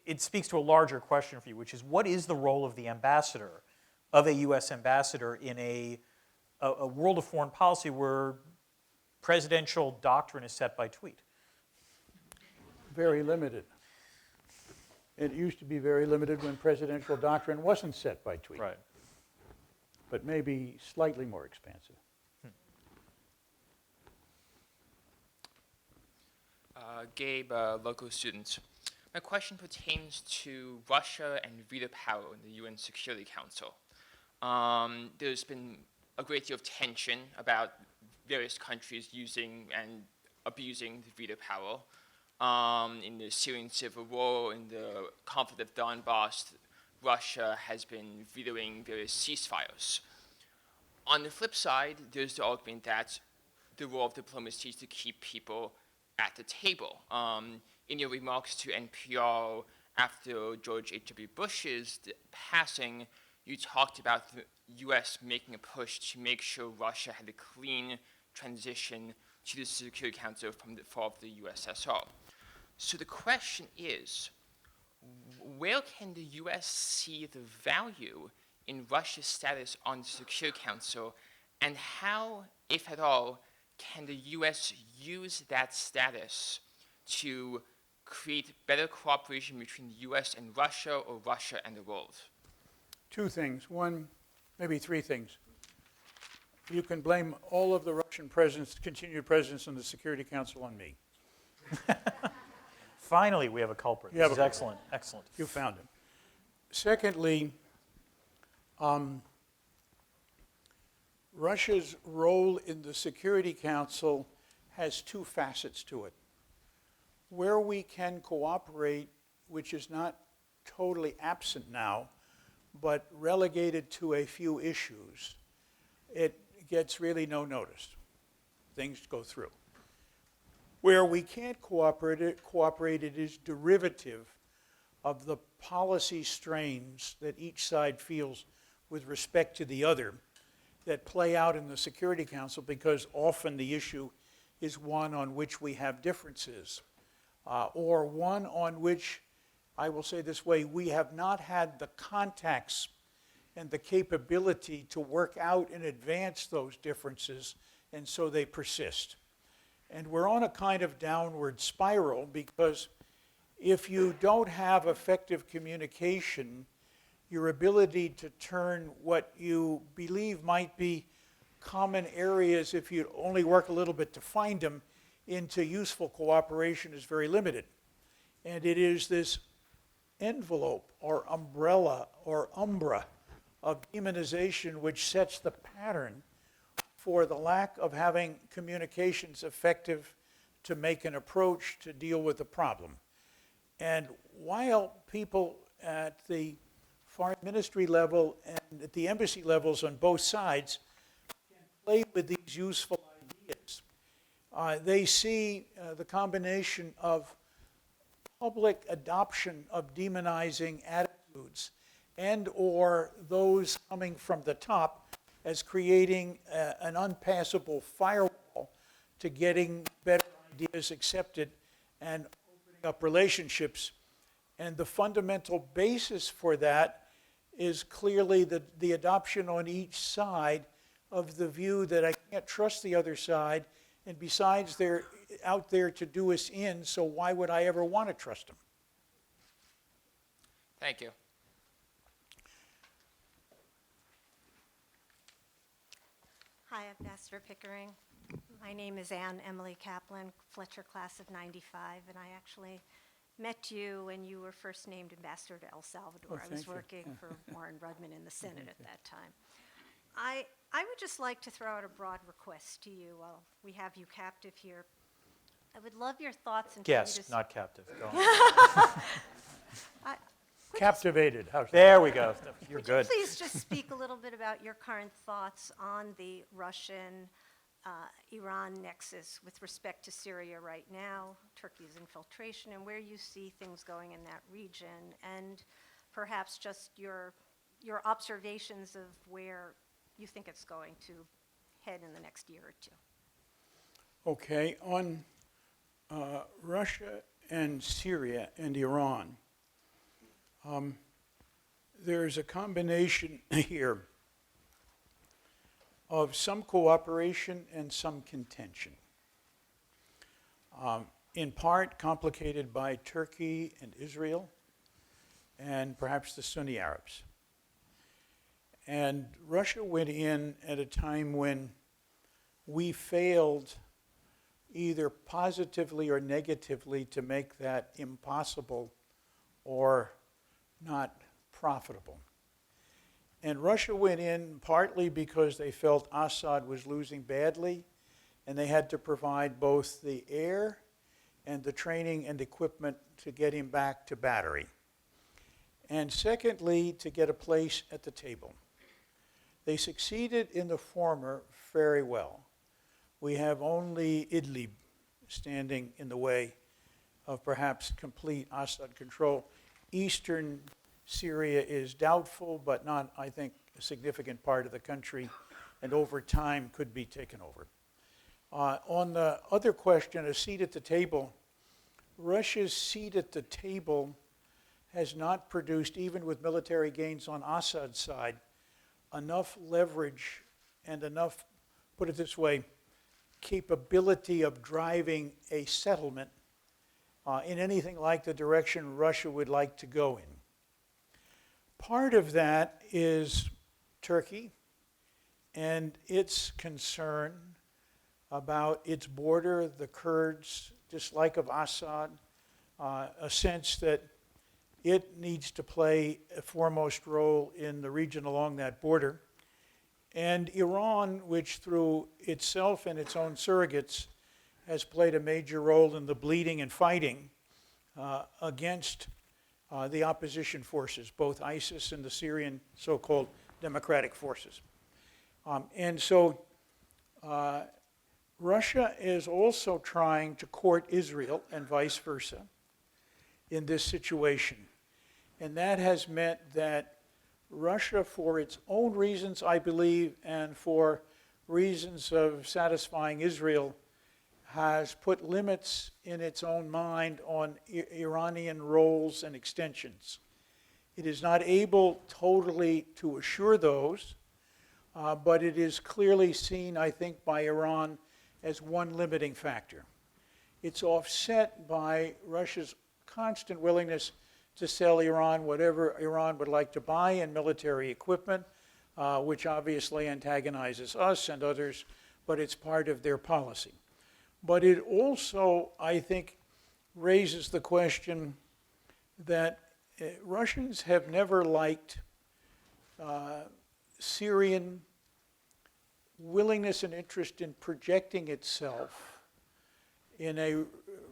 Speaker 1: it speaks to a larger question for you, which is what is the role of the ambassador, of a U.S. ambassador in a world of foreign policy where presidential doctrine is set by tweet?
Speaker 2: Very limited. It used to be very limited when presidential doctrine wasn't set by tweet.
Speaker 1: Right.
Speaker 2: But maybe slightly more expansive.
Speaker 7: Gabe, local student. My question pertains to Russia and veto power in the UN Security Council. There's been a great deal of tension about various countries using and abusing the veto power. In the Syrian civil war, in the conflict of Donbass, Russia has been vetoing various ceasefires. On the flip side, there's the argument that the role of diplomacy is to keep people at the table. In your remarks to NPR after George H.W. Bush's passing, you talked about the U.S. making a push to make sure Russia had a clean transition to the Security Council from the fall of the USSR. So the question is, where can the US see the value in Russia's status on the Security Council, and how, if at all, can the US use that status to create better cooperation between the US and Russia, or Russia and the world?
Speaker 2: Two things. One, maybe three things. You can blame all of the Russian presidents, continued presidents on the Security Council on me.
Speaker 1: Finally, we have a culprit.
Speaker 2: You
Speaker 1: This
Speaker 2: have
Speaker 1: is
Speaker 2: a
Speaker 1: excellent, excellent.
Speaker 2: You found him. Secondly, Russia's role in the Security Council has two facets to it. Where we can cooperate, which is not totally absent now, but relegated to a few issues, it gets really no notice. Things go through. Where we can't cooperate, it is derivative of the policy strains that each side feels with respect to the other that play out in the Security Council, because often the issue is one on which we have differences, or one on which, I will say this way, we have not had the contacts and the capability to work out in advance those differences, and so they persist. And we're on a kind of downward spiral, because if you don't have effective communication, your ability to turn what you believe might be common areas, if you only work a little bit to find them, into useful cooperation is very limited. And it is this envelope or umbrella or umbra of demonization which sets the pattern for the lack of having communications effective to make an approach to deal with the problem. And while people at the foreign ministry level and at the embassy levels on both sides can play with these useful ideas, they see the combination of public adoption of demonizing attitudes and or those coming from the top as creating an unpassable firewall to getting better ideas accepted and opening up relationships. And the fundamental basis for that is clearly the adoption on each side of the view that I can't trust the other side, and besides, they're out there to do us in, so why would I ever want to trust them?
Speaker 7: Thank you.
Speaker 5: Hi, Ambassador Pickering. My name is Anne Emily Kaplan, Fletcher class of '95, and I actually met you when you were first named ambassador to El Salvador. I was
Speaker 2: thank you.
Speaker 5: working for Warren Rudman in the Senate at that time. I would just like to throw out a broad request to you while we have you captive here. I would love your thoughts and for you to
Speaker 1: Guest, not captive. Go on.
Speaker 2: Captivated. How's that?
Speaker 1: There we go. You're good.
Speaker 5: Please just speak a little bit about your current thoughts on the Russian-Iran nexus with respect to Syria right now, Turkey's infiltration, and where you see things going in that region, and perhaps just your observations of where you think it's going to head in the next year or two.
Speaker 2: Okay, on Russia and Syria and Iran, there's a combination here of some cooperation and some contention. In part complicated by Turkey and Israel and perhaps the Sunni Arabs. And Russia went in at a time when we failed either positively or negatively to make that impossible or not profitable. And Russia went in partly because they felt Assad was losing badly, and they had to provide both the air and the training and equipment to get him back to battery. And secondly, to get a place at the table. They succeeded in the former very well. We have only Idlib standing in the way of perhaps complete Assad control. Eastern Syria is doubtful, but not, I think, a significant part of the country, and over time could be taken over. On the other question, a seat at the table, Russia's seat at the table has not produced, even with military gains on Assad's side, enough leverage and enough, put it this way, capability of driving a settlement in anything like the direction Russia would like to go in. Part of that is Turkey and its concern about its border, the Kurds' dislike of Assad, a sense that it needs to play a foremost role in the region along that border. And Iran, which through itself and its own surrogates has played a major role in the bleeding and fighting against the opposition forces, both ISIS and the Syrian so-called democratic forces. And so Russia is also trying to court Israel and vice versa in this situation. And that has meant that Russia, for its own reasons, I believe, and for reasons of satisfying Israel, has put limits in its own mind on Iranian roles and extensions. It is not able totally to assure those, but it is clearly seen, I think, by Iran as one limiting factor. It's offset by Russia's constant willingness to sell Iran whatever Iran would like to buy in military equipment, which obviously antagonizes us and others, but it's part of their policy. But it also, I think, raises the question that Russians have never liked Syrian willingness and interest in projecting itself in a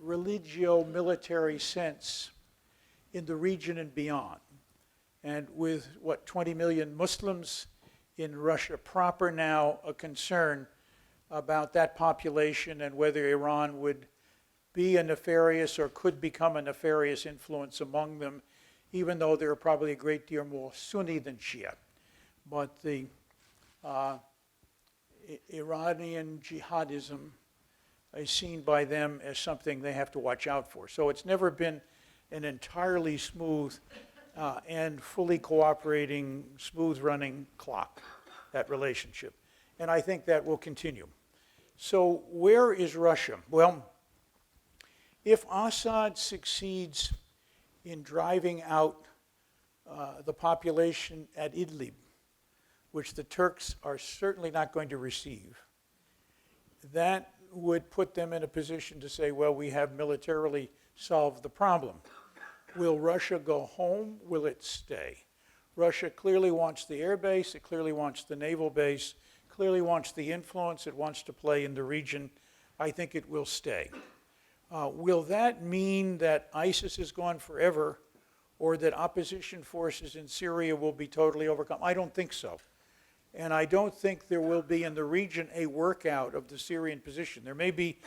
Speaker 2: religio-military sense in the region and beyond. And with, 20 million Muslims in Russia proper now, a concern about that population and whether Iran would be a nefarious or could become a nefarious influence among them, even though they're probably a great deal more Sunni than Shia. But the Iranian jihadism is seen by them as something they have to watch out for. So it's never been an entirely smooth and fully cooperating, smooth-running clock, that relationship. And I think that will continue. So where is Russia? Well, if Assad succeeds in driving out the population at Idlib, which the Turks are certainly not going to receive, that would put them in a position to say, well, we have militarily solved the problem. Will Russia go home? Will it stay? Russia clearly wants the air base, it clearly wants the naval base, clearly wants the influence it wants to play in the region. I think it will stay. Will that mean that ISIS is gone forever or that opposition forces in Syria will be totally overcome? I don't think so. And I don't think there will be in the region a workout of the Syrian position. There may be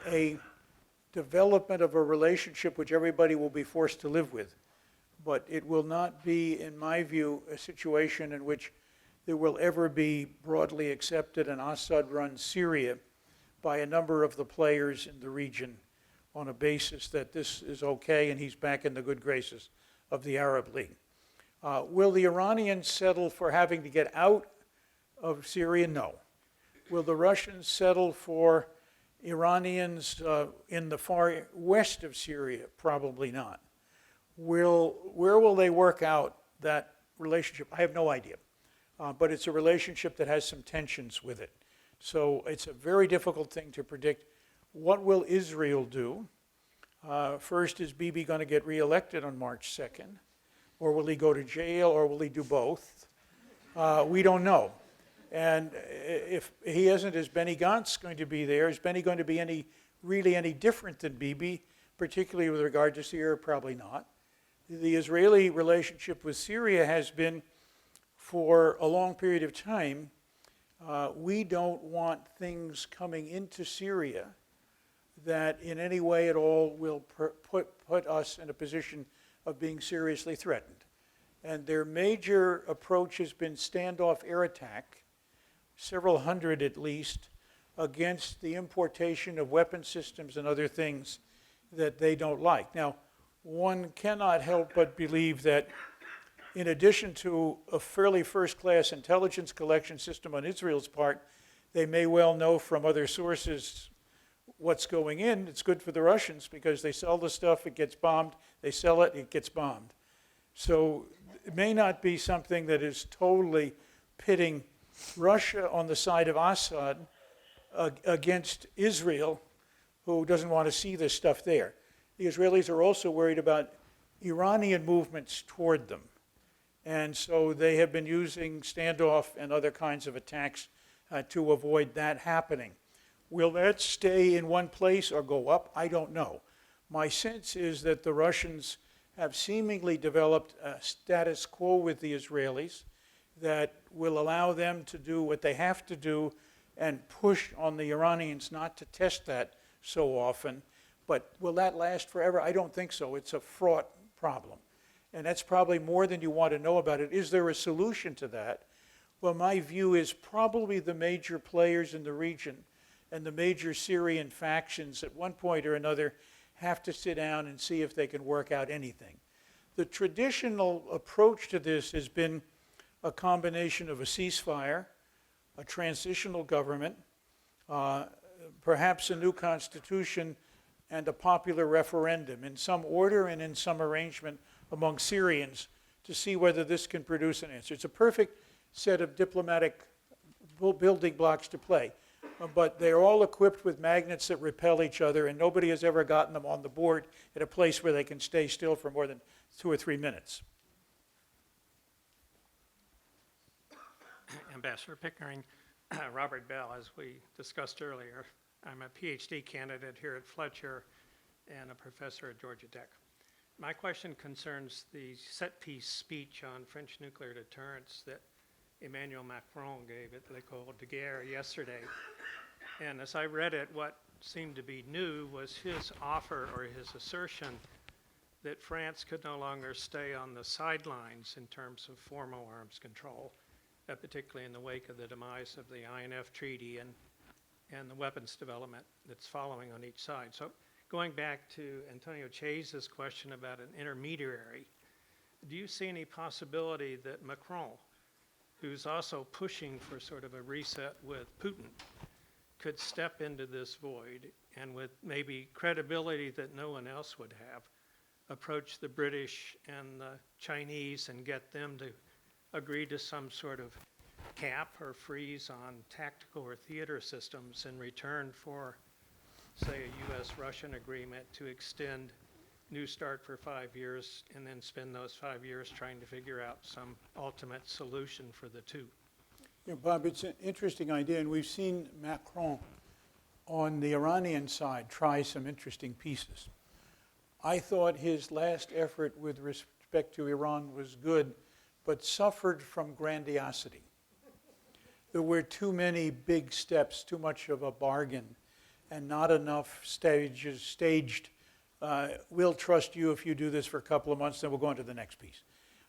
Speaker 2: a development of a relationship which everybody will be forced to live with. But it will not be, in my view, a situation in which there will ever be broadly accepted an Assad-run Syria by a number of the players in the region on a basis that this is okay and he's back in the good graces of the Arab League. Will the Iranians settle for having to get out of Syria? No. Will the Russians settle for Iranians in the far west of Syria? Probably not. Where will they work out that relationship? I have no idea. But it's a relationship that has some tensions with it. So it's a very difficult thing to predict. What will Israel do? First, is Bibi going to get reelected on March 2nd? Or will he go to jail, or will he do both? We don't know. And if he isn't, is Benny Gantz going to be there? Is Benny going to be really any different than Bibi, particularly with regard to Syria? Probably not. The Israeli relationship with Syria has been, for a long period of time, we don't want things coming into Syria that in any way at all will put us in a position of being seriously threatened. And their major approach has been standoff air attack, several hundred at least, against the importation of weapon systems and other things that they don't like. Now, one cannot help but believe that in addition to a fairly first-class intelligence collection system on Israel's part, they may well know from other sources what's going in. It's good for the Russians because they sell the stuff, it gets bombed, they sell it, it gets bombed. So it may not be something that is totally pitting Russia on the side of Assad against Israel, who doesn't want to see this stuff there. The Israelis are also worried about Iranian movements toward them. And so they have been using standoff and other kinds of attacks to avoid that happening. Will that stay in one place or go up? I don't know. My sense is that the Russians have seemingly developed a status quo with the Israelis that will allow them to do what they have to do and push on the Iranians not to test that so often. But will that last forever? I don't think so. It's a fraught problem. And that's probably more than you want to know about it. Is there a solution to that? Well, my view is probably the major players in the region and the major Syrian factions at one point or another have to sit down and see if they can work out anything. The traditional approach to this has been a combination of a ceasefire, a transitional government, perhaps a new constitution, and a popular referendum in some order and in some arrangement among Syrians to see whether this can produce an answer. It's a perfect set of diplomatic building blocks to play, but they're all equipped with magnets that repel each other, and nobody has ever gotten them on the board at a place where they can stay still for more than 2 or 3 minutes.
Speaker 8: Ambassador Pickering, Robert Bell, as we discussed earlier. I'm a PhD candidate here at Fletcher and a professor at Georgia Tech. My question concerns the set-piece speech on French nuclear deterrence that Emmanuel Macron gave at L'École de Guerre yesterday. And as I read it, what seemed to be new was his offer or his assertion that France could no longer stay on the sidelines in terms of formal arms control, particularly in the wake of the demise of the INF Treaty and the weapons development that's following on each side. So going back to Antonio Chase's question about an intermediary, do you see any possibility that Macron, who's also pushing for sort of a reset with Putin, could step into this void and with maybe credibility that no one else would have, approach the British and the Chinese and get them to agree to some sort of cap or freeze on tactical or theater systems in return for, say, a U.S.-Russian agreement to extend New START for 5 years and then spend those 5 years trying to figure out some ultimate solution for the two?
Speaker 2: You know, Bob, it's an interesting idea, and we've seen Macron on the Iranian side try some interesting pieces. I thought his last effort with respect to Iran was good, but suffered from grandiosity. There were too many big steps, too much of a bargain, and not enough staged, we'll trust you if you do this for a couple of months, then we'll go on to the next piece.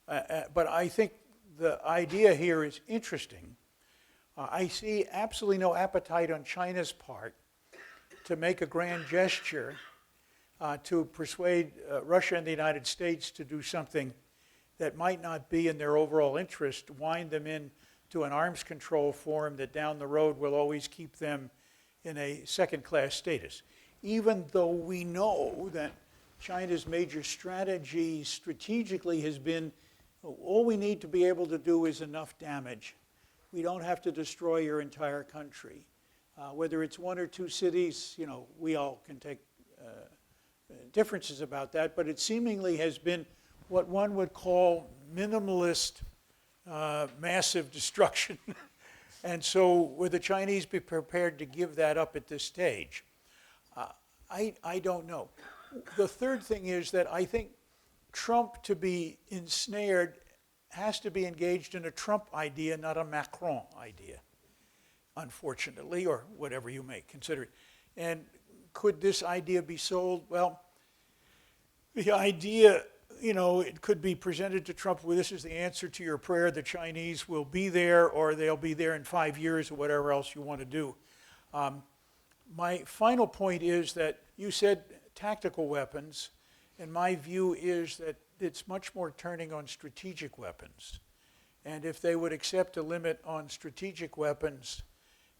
Speaker 2: But I think the idea here is interesting. I see absolutely no appetite on China's part to make a grand gesture to persuade Russia and the United States to do something that might not be in their overall interest, wind them into an arms control forum that down the road will always keep them in a second-class status. Even though we know that China's major strategy strategically has been, all we need to be able to do is enough damage. We don't have to destroy your entire country. Whether it's 1 or 2 cities, you know, we all can take differences about that, but it seemingly has been what one would call minimalist massive destruction. And so would the Chinese be prepared to give that up at this stage? I don't know. The third thing is that I think Trump, to be ensnared, has to be engaged in a Trump idea, not a Macron idea, unfortunately, or whatever you may consider it. And could this idea be sold? Well, the idea, you know, it could be presented to Trump, well, this is the answer to your prayer, the Chinese will be there, or they'll be there in 5 years, or whatever else you want to do. My final point is that you said tactical weapons, and my view is that it's much more turning on strategic weapons. And if they would accept a limit on strategic weapons,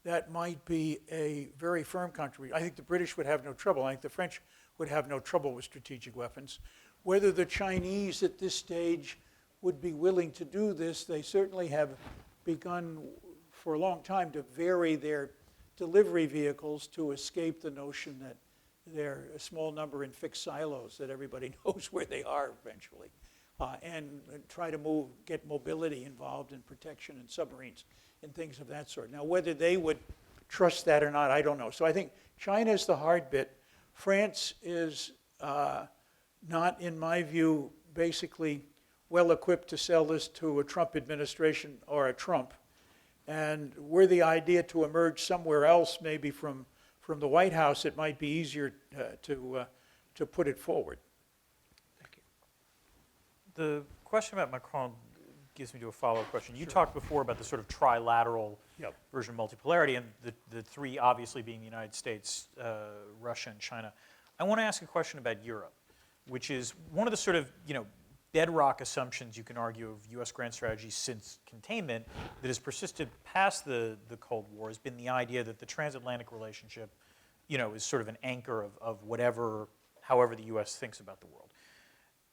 Speaker 2: that might be a very firm contribution. I think the British would have no trouble. I think the French would have no trouble with strategic weapons. Whether the Chinese at this stage would be willing to do this, they certainly have begun for a long time to vary their delivery vehicles to escape the notion that they're a small number in fixed silos, that everybody knows where they are eventually, and try to get mobility involved in protection and submarines and things of that sort. Now, whether they would trust that or not, I don't know. So I think China is the hard bit. France is not, in my view, basically well equipped to sell this to a Trump administration or a Trump. And were the idea to emerge somewhere else, maybe from the White House, it might be easier to put it forward.
Speaker 8: Thank you.
Speaker 1: The question about Macron gives me to a follow-up question. You talked before about the sort of trilateral version of multipolarity, and the three obviously being the United States, Russia, and China. I want to ask a question about Europe, which is one of the sort of, bedrock assumptions you can argue of U.S. grand strategy since containment that has persisted past the Cold War has been the idea that the transatlantic relationship, is sort of an anchor of however the U.S. thinks about the world.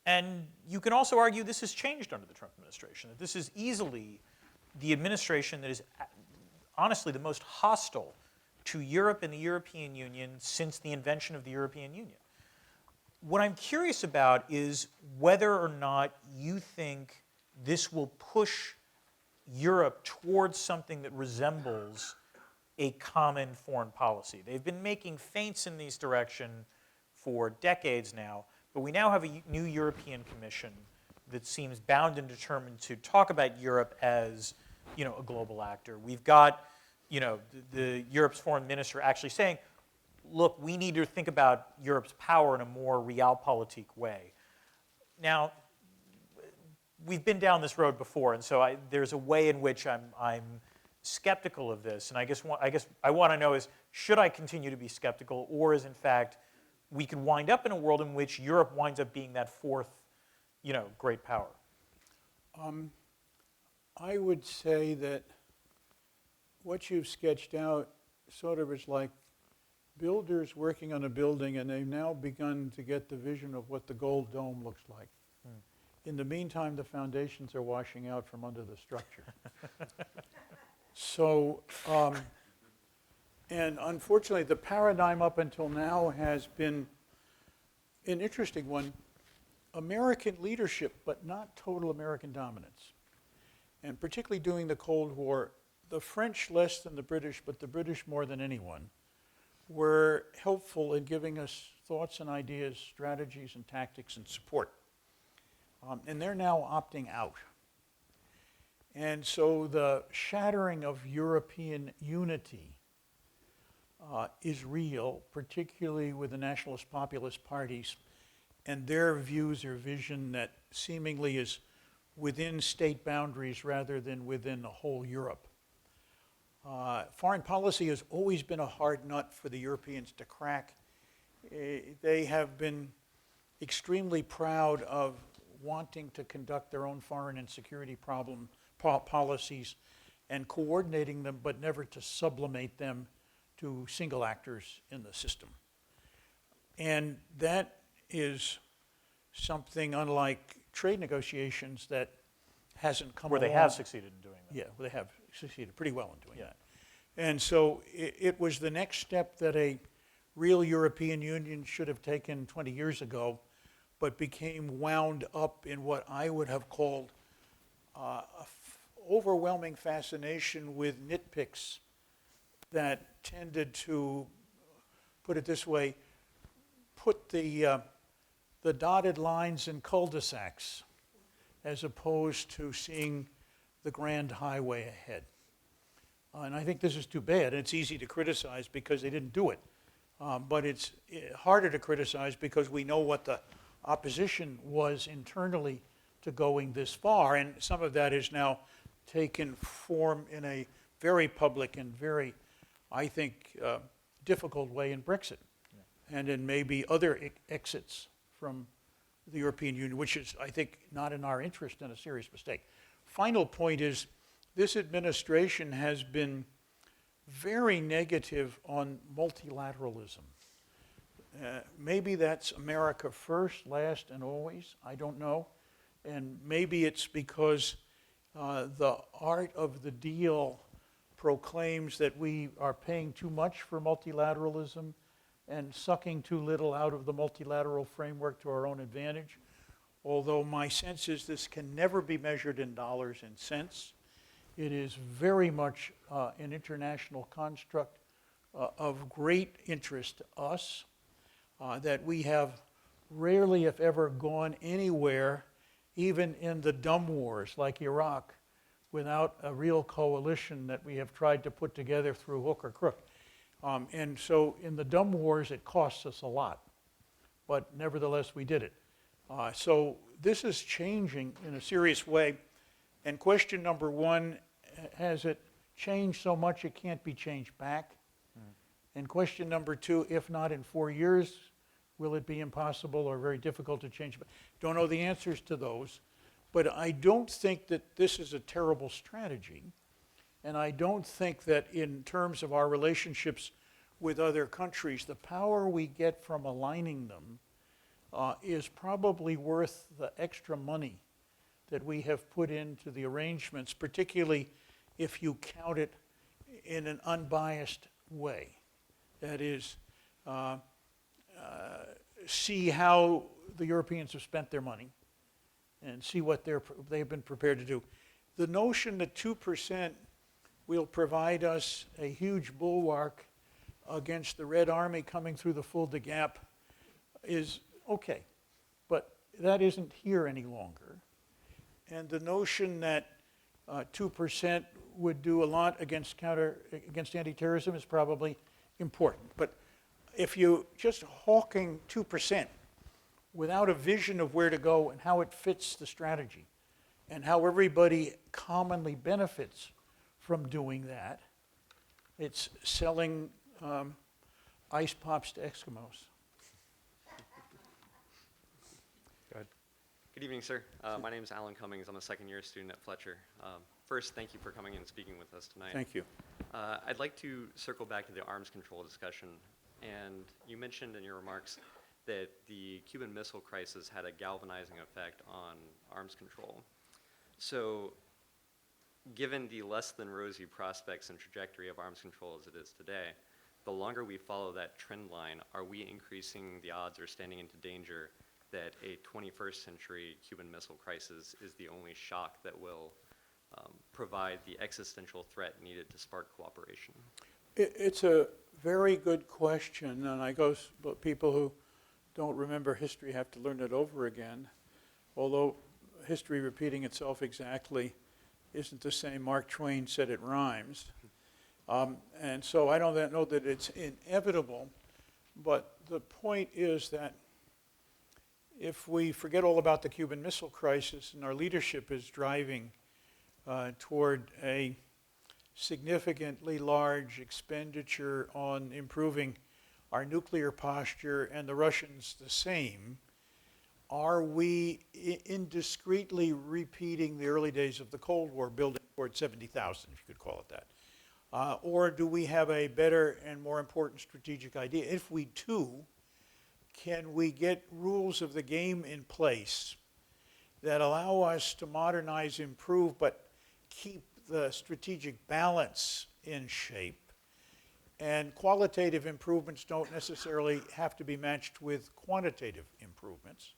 Speaker 1: And you can also argue this has changed under the Trump administration, that this is easily the administration that is honestly the most hostile to Europe and the European Union since the invention of the European Union. What I'm curious about is whether or not you think this will push Europe towards something that resembles a common foreign policy. They've been making feints in this direction for decades now, but we now have a new European Commission that seems bound and determined to talk about Europe as, a global actor. We've got, the Europe's foreign minister actually saying, look, we need to think about Europe's power in a more realpolitik way. Now, we've been down this road before, and so there's a way in which I'm skeptical of this. And I guess I want to know is, should I continue to be skeptical, or is in fact we could wind up in a world in which Europe winds up being that fourth, great power?
Speaker 2: I would say that what you've sketched out sort of is like builders working on a building, and they've now begun to get the vision of what the gold dome looks like. In the meantime, the foundations are washing out from under the structure. So, and unfortunately, the paradigm up until now has been an interesting one. American leadership, but not total American dominance. And particularly during the Cold War, the French less than the British, but the British more than anyone, were helpful in giving us thoughts and ideas, strategies and tactics and support. And they're now opting out. And so the shattering of European unity is real, particularly with the nationalist populist parties and their views or vision that seemingly is within state boundaries rather than within the whole Europe. Foreign policy has always been a hard nut for the Europeans to crack. They have been extremely proud of wanting to conduct their own foreign and security policies and coordinating them, but never to sublimate them to single actors in the system. And that is something unlike trade negotiations that hasn't come
Speaker 1: Where
Speaker 2: along.
Speaker 1: they have succeeded in doing that.
Speaker 2: Yeah, they have succeeded pretty well in doing that. And so it was the next step that a real European Union should have taken 20 years ago, but became wound up in what I would have called overwhelming fascination with nitpicks that tended to, put it this way, put the dotted lines in cul-de-sacs as opposed to seeing the grand highway ahead. And I think this is too bad. It's easy to criticize because they didn't do it. But it's harder to criticize because we know what the opposition was internally to going this far. And some of that is now taken form in a very public and very I think, difficult way in Brexit, and in maybe other exits from the European Union, which is, I think, not in our interest and a serious mistake. Final point is, this administration has been very negative on multilateralism. Maybe that's America first, last, and always. I don't know. And maybe it's because the art of the deal proclaims that we are paying too much for multilateralism and sucking too little out of the multilateral framework to our own advantage. Although my sense is this can never be measured in dollars and cents. It is very much an international construct of great interest to us, that we have rarely, if ever, gone anywhere, even in the dumb wars like Iraq, without a real coalition that we have tried to put together through hook or crook. And so in the dumb wars, it costs us a lot, but nevertheless, we did it. So this is changing in a serious way. And question number one, has it changed so much it can't be changed back? And question number two, if not in 4 years, will it be impossible or very difficult to change? Don't know the answers to those, but I don't think that this is a terrible strategy. And I don't think that in terms of our relationships with other countries, the power we get from aligning them is probably worth the extra money that we have put into the arrangements, particularly if you count it in an unbiased way. That is, see how the Europeans have spent their money and see what they've been prepared to do. The notion that 2% will provide us a huge bulwark against the Red Army coming through the Fulda Gap is okay, but that isn't here any longer. And the notion that 2% would do a lot against anti-terrorism is probably important. But if you just hawking 2% without a vision of where to go and how it fits the strategy and how everybody commonly benefits from doing that, it's selling ice pops to Eskimos.
Speaker 9: Good evening, sir. My name is Alan Cummings. I'm a second-year student at Fletcher. First, thank you for coming and speaking with us tonight.
Speaker 2: Thank you.
Speaker 9: I'd like to circle back to the arms control discussion. And you mentioned in your remarks that the Cuban Missile Crisis had a galvanizing effect on arms control. So, given the less than rosy prospects and trajectory of arms control as it is today, the longer we follow that trend line, are we increasing the odds or standing into danger that a 21st century Cuban Missile Crisis is the only shock that will provide the existential threat needed to spark cooperation?
Speaker 2: It's a very good question, and I guess people who don't remember history have to learn it over again, although history repeating itself exactly isn't the same. Mark Twain said it rhymes. And so I don't know that it's inevitable, but the point is that if we forget all about the Cuban Missile Crisis and our leadership is driving toward a significantly large expenditure on improving our nuclear posture and the Russians the same, are we indiscreetly repeating the early days of the Cold War, building toward 70,000, if you could call it that? Or do we have a better and more important strategic idea? If we do, can we get rules of the game in place that allow us to modernize, improve, but keep the strategic balance in shape? And qualitative improvements don't necessarily have to be matched with quantitative improvements.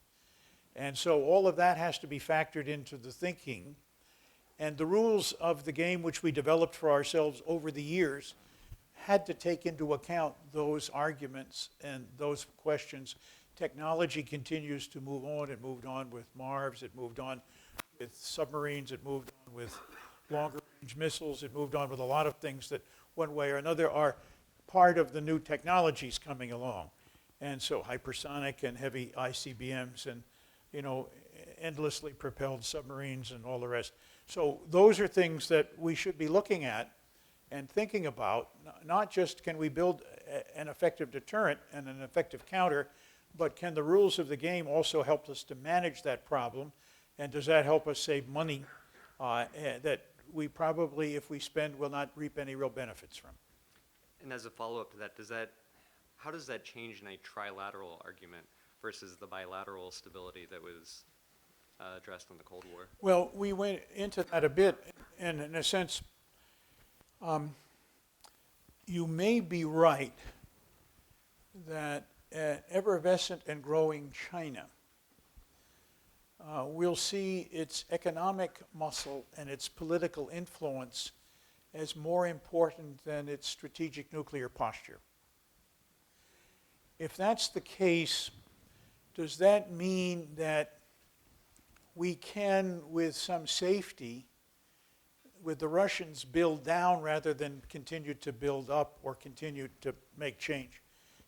Speaker 2: And so all of that has to be factored into the thinking. And the rules of the game which we developed for ourselves over the years had to take into account those arguments and those questions. Technology continues to move on. It moved on with MARVs. It moved on with submarines. It moved on with longer-range missiles. It moved on with a lot of things that one way or another are part of the new technologies coming along. And so hypersonic and heavy ICBMs and, endlessly propelled submarines and all the rest. So those are things that we should be looking at and thinking about not just can we build an effective deterrent and an effective counter, but can the rules of the game also help us to manage that problem, and does that help us save money that we probably, if we spend, will not reap any real benefits from?
Speaker 9: And as a follow-up to that, how does that change in a trilateral argument versus the bilateral stability that was addressed in the Cold War?
Speaker 2: Well, we went into that a bit, and in a sense, you may be right that effervescent and growing China will see its economic muscle and its political influence as more important than its strategic nuclear posture. If that's the case, does that mean that we can, with some safety, with the Russians, build down rather than continue to build up or continue to make change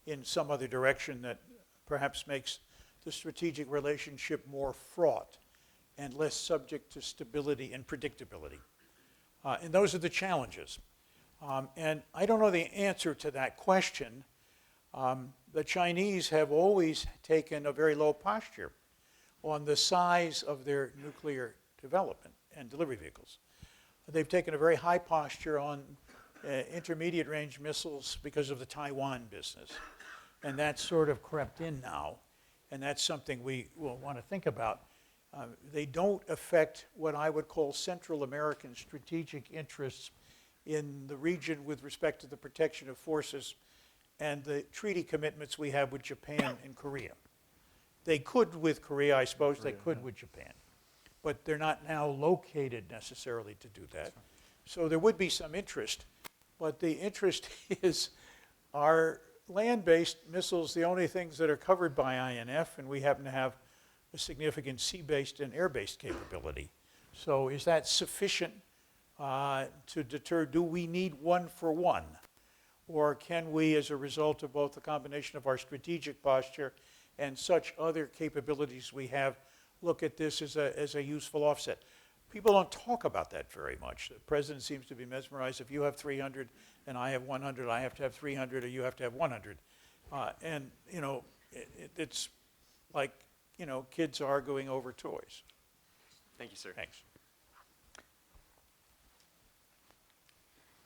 Speaker 2: in some other direction that perhaps makes the strategic relationship more fraught and less subject to stability and predictability? And those are the challenges. And I don't know the answer to that question. The Chinese have always taken a very low posture on the size of their nuclear development and delivery vehicles. They've taken a very high posture on intermediate range missiles because of the Taiwan business. And that's sort of crept in now, and that's something we will want to think about. They don't affect what I would call Central American strategic interests in the region with respect to the protection of forces and the treaty commitments we have with Japan and Korea. They could with Korea, I suppose, they could with Japan. But they're not now located necessarily to do that. So there would be some interest, but the interest is, are land-based missiles the only things that are covered by INF, and we happen to have a significant sea-based and air-based capability. So is that sufficient to deter? Do we need one for one? Or can we, as a result of both the combination of our strategic posture and such other capabilities we have, look at this as a useful offset? People don't talk about that very much. The president seems to be mesmerized. If you have 300 and I have 100, I have to have 300 or you have to have 100. And, you know, it's like, you know, kids arguing over toys.
Speaker 9: Thank you, sir.
Speaker 2: Thanks.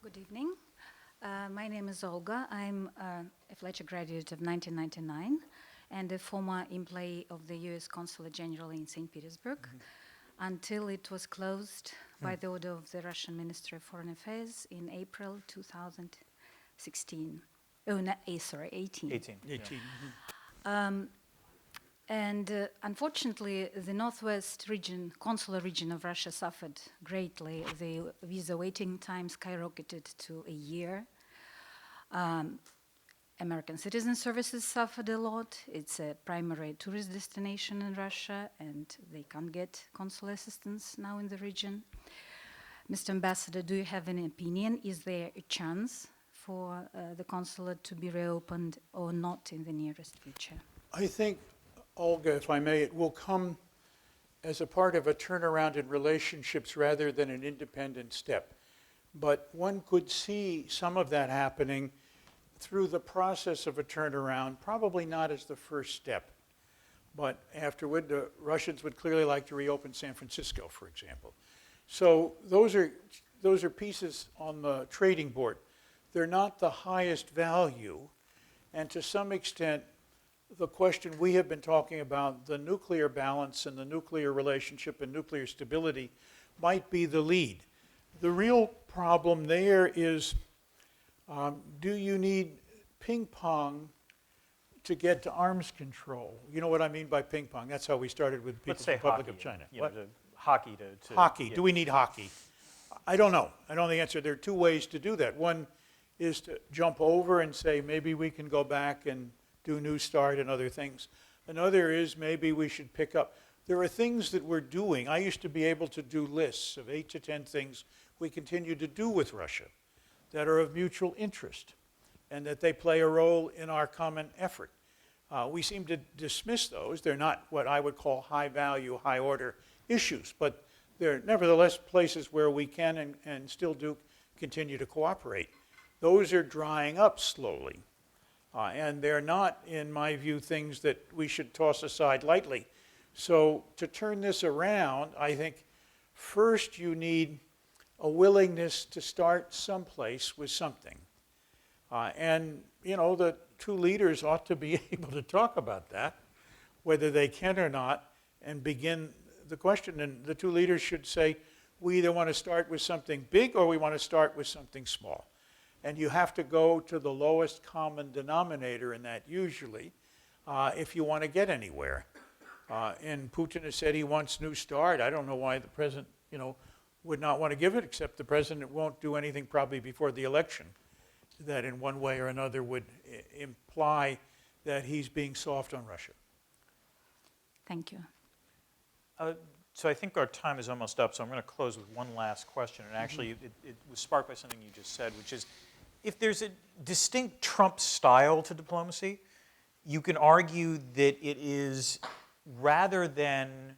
Speaker 10: Good evening. My name is Olga. I'm a Fletcher graduate of 1999 and a former employee of the U.S. Consulate General in St. Petersburg until it was closed by the order of the Russian Ministry of Foreign Affairs in April 2016. Oh, no, sorry, 18.
Speaker 1: 18.
Speaker 2: 18.
Speaker 10: And unfortunately, the northwest region, consular region of Russia suffered greatly. The visa waiting time skyrocketed to a year. American Citizen Services suffered a lot. It's a primary tourist destination in Russia, and they can't get consular assistance now in the region. Mr. Ambassador, do you have any opinion? Is there a chance for the consulate to be reopened or not in the nearest future?
Speaker 2: I think, Olga, if I may, it will come as a part of a turnaround in relationships rather than an independent step. But one could see some of that happening through the process of a turnaround, probably not as the first step. But afterward, the Russians would clearly like to reopen San Francisco, for example. So those are pieces on the trading board. They're not the highest value, and to some extent, the question we have been talking about, the nuclear balance and the nuclear relationship and nuclear stability, might be the lead. The real problem there is, do you need ping pong to get to arms control? You know what I mean by ping pong? That's how we started with
Speaker 1: Let's
Speaker 2: People's
Speaker 1: say
Speaker 2: Republic
Speaker 1: hockey,
Speaker 2: of China.
Speaker 1: you know,
Speaker 2: What?
Speaker 1: hockey to
Speaker 2: Hockey.
Speaker 1: yeah.
Speaker 2: Do we need hockey? I don't know. I don't know the answer. There are two ways to do that. One is to jump over and say, maybe we can go back and do New Start and other things. Another is maybe we should pick up. There are things that we're doing. I used to be able to do lists of 8 to 10 things we continue to do with Russia that are of mutual interest and that they play a role in our common effort. We seem to dismiss those. They're not what I would call high value, high order issues, but they're nevertheless places where we can and still do continue to cooperate. Those are drying up slowly. And they're not, in my view, things that we should toss aside lightly. So to turn this around, I think first you need a willingness to start someplace with something. And, you know, the two leaders ought to be able to talk about that, whether they can or not, and begin the question. And the two leaders should say, we either want to start with something big or we want to start with something small. And you have to go to the lowest common denominator in that usually if you want to get anywhere. And Putin has said he wants New START. I don't know why the president, you know, would not want to give it, except the president won't do anything probably before the election that in one way or another would imply that he's being soft on Russia.
Speaker 10: Thank you.
Speaker 1: So I think our time is almost up, so I'm going to close with one last question. And actually, it was sparked by something you just said, which is, if there's a distinct Trump style to diplomacy, you can argue that it is, rather than,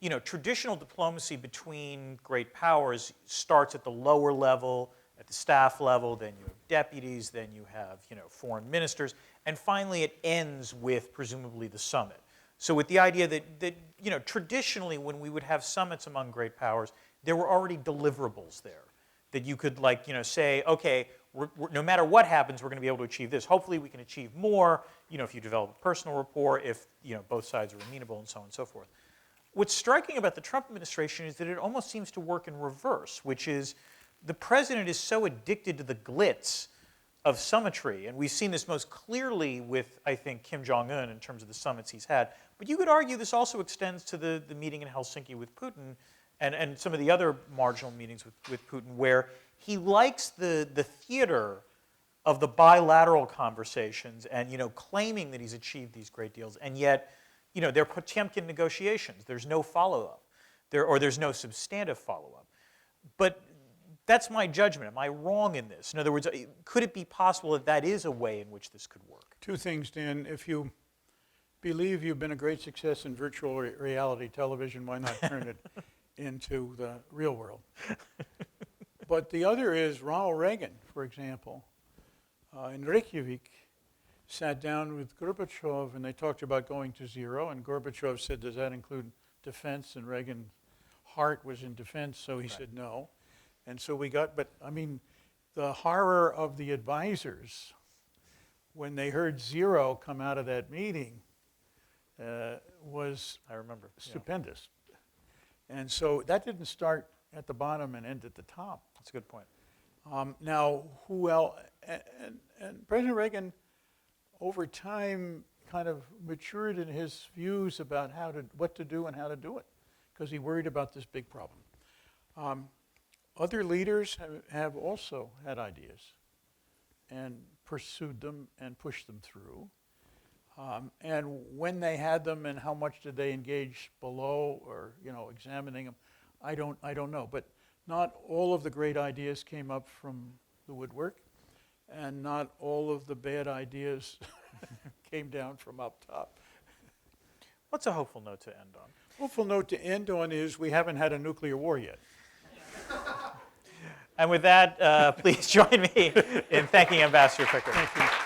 Speaker 1: you know, traditional diplomacy between great powers starts at the lower level, at the staff level, then you have deputies, then you have, you know, foreign ministers, and finally it ends with presumably the summit. So with the idea that you know, traditionally when we would have summits among great powers, there were already deliverables there that you could, like, you know, say, okay, no matter what happens, we're going to be able to achieve this. Hopefully we can achieve more, you know, if you develop a personal rapport, if, you know, both sides are amenable, and so on and so forth. What's striking about the Trump administration is that it almost seems to work in reverse, which is the president is so addicted to the glitz of summitry, and we've seen this most clearly with, I think, Kim Jong-un in terms of the summits he's had. But you could argue this also extends to the meeting in Helsinki with Putin and some of the other marginal meetings with Putin, where he likes the theater of the bilateral conversations and, you know, claiming that he's achieved these great deals, and yet, you know, they're Potemkin negotiations. There's no follow-up, or there's no substantive follow-up. But that's my judgment. Am I wrong in this? In other words, could it be possible that that is a way in which this could work?
Speaker 2: Two things, Dan. If you believe you've been a great success in virtual reality television, why not turn it into the real world? But the other is Ronald Reagan, for example, in Reykjavik, sat down with Gorbachev and they talked about going to zero, and Gorbachev said, does that include defense? And Reagan's heart was in defense, so he said no. And so we got, but I mean, the horror of the advisors when they heard zero come out of that meeting was stupendous. Yeah. And so that didn't start at the bottom and end at the top.
Speaker 1: That's a good point.
Speaker 2: Now, who else? And President Reagan, over time, kind of matured in his views about what to do and how to do it, because he worried about this big problem. Other leaders have also had ideas and pursued them and pushed them through. And when they had them and how much did they engage below or, you know, examining them, I don't know. But not all of the great ideas came up from the woodwork, and not all of the bad ideas came down from up top.
Speaker 1: What's a hopeful note to end on?
Speaker 2: Hopeful note to end on is we haven't had a nuclear war yet.
Speaker 1: And with that, please join me in thanking Ambassador Pickering.
Speaker 2: Thank you.